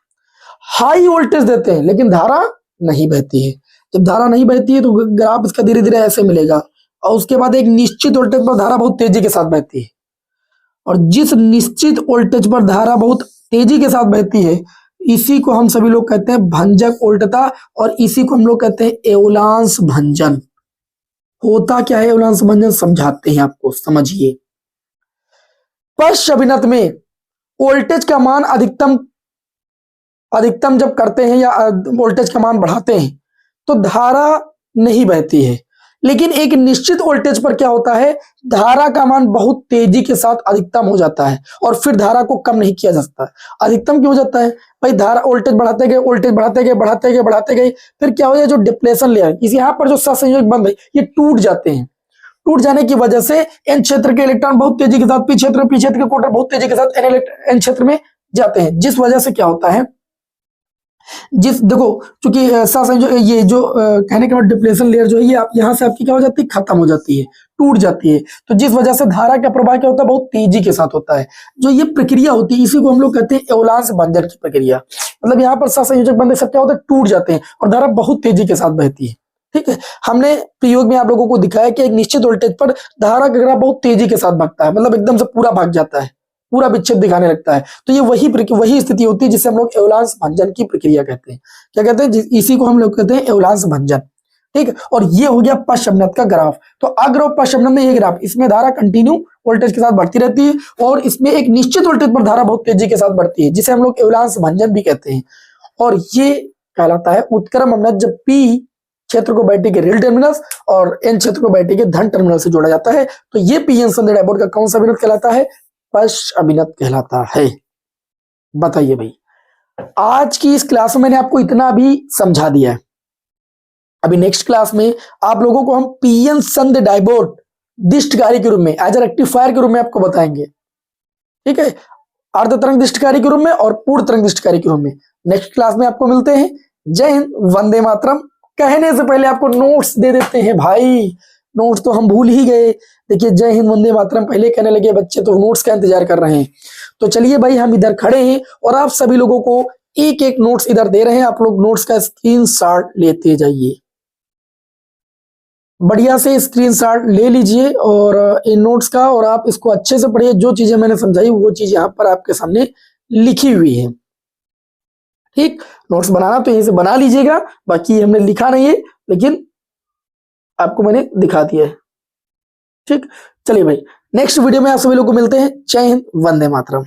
हाई वोल्टेज देते हैं लेकिन धारा नहीं बहती है। जब धारा नहीं बहती है तो ग्राफ इसका धीरे धीरे ऐसे मिलेगा, और उसके बाद एक निश्चित वोल्टेज पर धारा बहुत तेजी के साथ बहती है, और जिस निश्चित वोल्टेज पर धारा बहुत तेजी के साथ बहती है इसी को हम सभी लोग कहते हैं भंजक वोल्टता, और इसी को हम लोग कहते हैं एवलांस भंजन। होता क्या है एवलांस भंजन, समझाते हैं आपको, समझिए। पश्च अभिनत में वोल्टेज का मान अधिकतम जब करते हैं या वोल्टेज का मान बढ़ाते हैं तो धारा नहीं बहती है, लेकिन एक निश्चित वोल्टेज पर क्या होता है, धारा का मान बहुत तेजी के साथ अधिकतम हो जाता है, और फिर धारा को कम नहीं किया जा सकता। अधिकतम क्यों हो जाता है भाई, धारा वोल्टेज बढ़ाते गए, वोल्टेज बढ़ाते गए, फिर क्या हो जाए, जो डिप्लेशन लेयर, इस यहाँ पर जो सहसंयोजक बंध है ये टूट जाते हैं। टूट जाने की वजह से एन क्षेत्र के इलेक्ट्रॉन बहुत तेजी के साथ पी क्षेत्र के कोटा बहुत तेजी के साथ एन क्षेत्र में जाते हैं, जिस वजह से क्या होता है, देखो चूंकि ये जो कहने के बाद डिप्लेशन लेयर जो है ये यहाँ से आपकी क्या हो जाती है, खत्म हो जाती है, टूट जाती है। तो जिस वजह से धारा का प्रवाह क्या होता है, बहुत तेजी के साथ होता है। जो ये प्रक्रिया होती है इसी को हम लोग कहते हैं एवलांस भंजन की प्रक्रिया। मतलब यहाँ पर सहसंयोजक बंध सब क्या होता है, टूट जाते हैं और धारा बहुत तेजी के साथ बहती है। ठीक है, हमने प्रयोग में आप लोगों को दिखाया कि एक निश्चित वोल्टेज पर धारा का ग्राफ बहुत तेजी के साथ भागता है, मतलब एकदम से पूरा भाग जाता है, पूरा विच्छेद दिखाने लगता है। तो ये वही स्थिति होती है जिसे हम लोग एवलांस भंजन की प्रक्रिया कहते हैं। क्या कहते हैं, इसी को हम लोग कहते हैं एवलांस भंजन। ठीक है, और ये हो गया पश्च अभिनत का ग्राफ। तो अग्र और पश्च अभिनत में ये ग्राफ, इसमें धारा कंटिन्यू वोल्टेज के साथ बढ़ती रहती है और इसमें एक निश्चित वोल्टेज पर धारा बहुत तेजी के साथ बढ़ती है, जिसे हम लोग एवलांस भंजन भी कहते हैं। और ये कहलाता है उत्क्रम अभिनत, जब पी क्षेत्र को बैटरी के रील टर्मिनल्स और एन क्षेत्र को बैटरी के धन टर्मिनल से जोड़ा जाता है। तो ये पीएन संधि डायपोल का कौन सा अभिनत कहलाता है, पश्च अभिनत कहलाता है। बताइए भाई, आज की इस क्लास में मैंने आपको इतना भी समझा दिया है। अभी नेक्स्ट क्लास में आप लोगों को हम पीएन संधि डायपोल दिष्टकारी के रूप में, एज ए रेक्टिफायर के रूप में आपको बताएंगे। ठीक है, अर्ध तरंग दिष्टकारी के रूप में और पूर्ण तरंग दिष्टकारी के रूप में। नेक्स्ट क्लास में आपको मिलते हैं। जय हिंद, वंदे मातरम। कहने से पहले आपको नोट्स दे देते हैं भाई, नोट्स तो हम भूल ही गए। देखिए, जय हिंद वंदे मातरम पहले कहने लगे, बच्चे तो नोट्स का इंतजार कर रहे हैं। तो चलिए भाई, हम इधर खड़े हैं और आप सभी लोगों को एक एक नोट्स इधर दे रहे हैं। आप लोग नोट्स का स्क्रीनशॉट लेते जाइए, बढ़िया से स्क्रीनशॉट ले लीजिए और इन नोट्स का, और आप इसको अच्छे से पढ़िए। जो चीजें मैंने समझाई वो चीज यहाँ पर आपके सामने लिखी हुई है। ठीक, नोट्स बनाना तो यहीं से बना लीजिएगा, बाकी हमने लिखा नहीं है लेकिन आपको मैंने दिखा दिया है। ठीक, चलिए भाई, नेक्स्ट वीडियो में आप सभी लोग को मिलते हैं। जय हिंद, वंदे मातरम।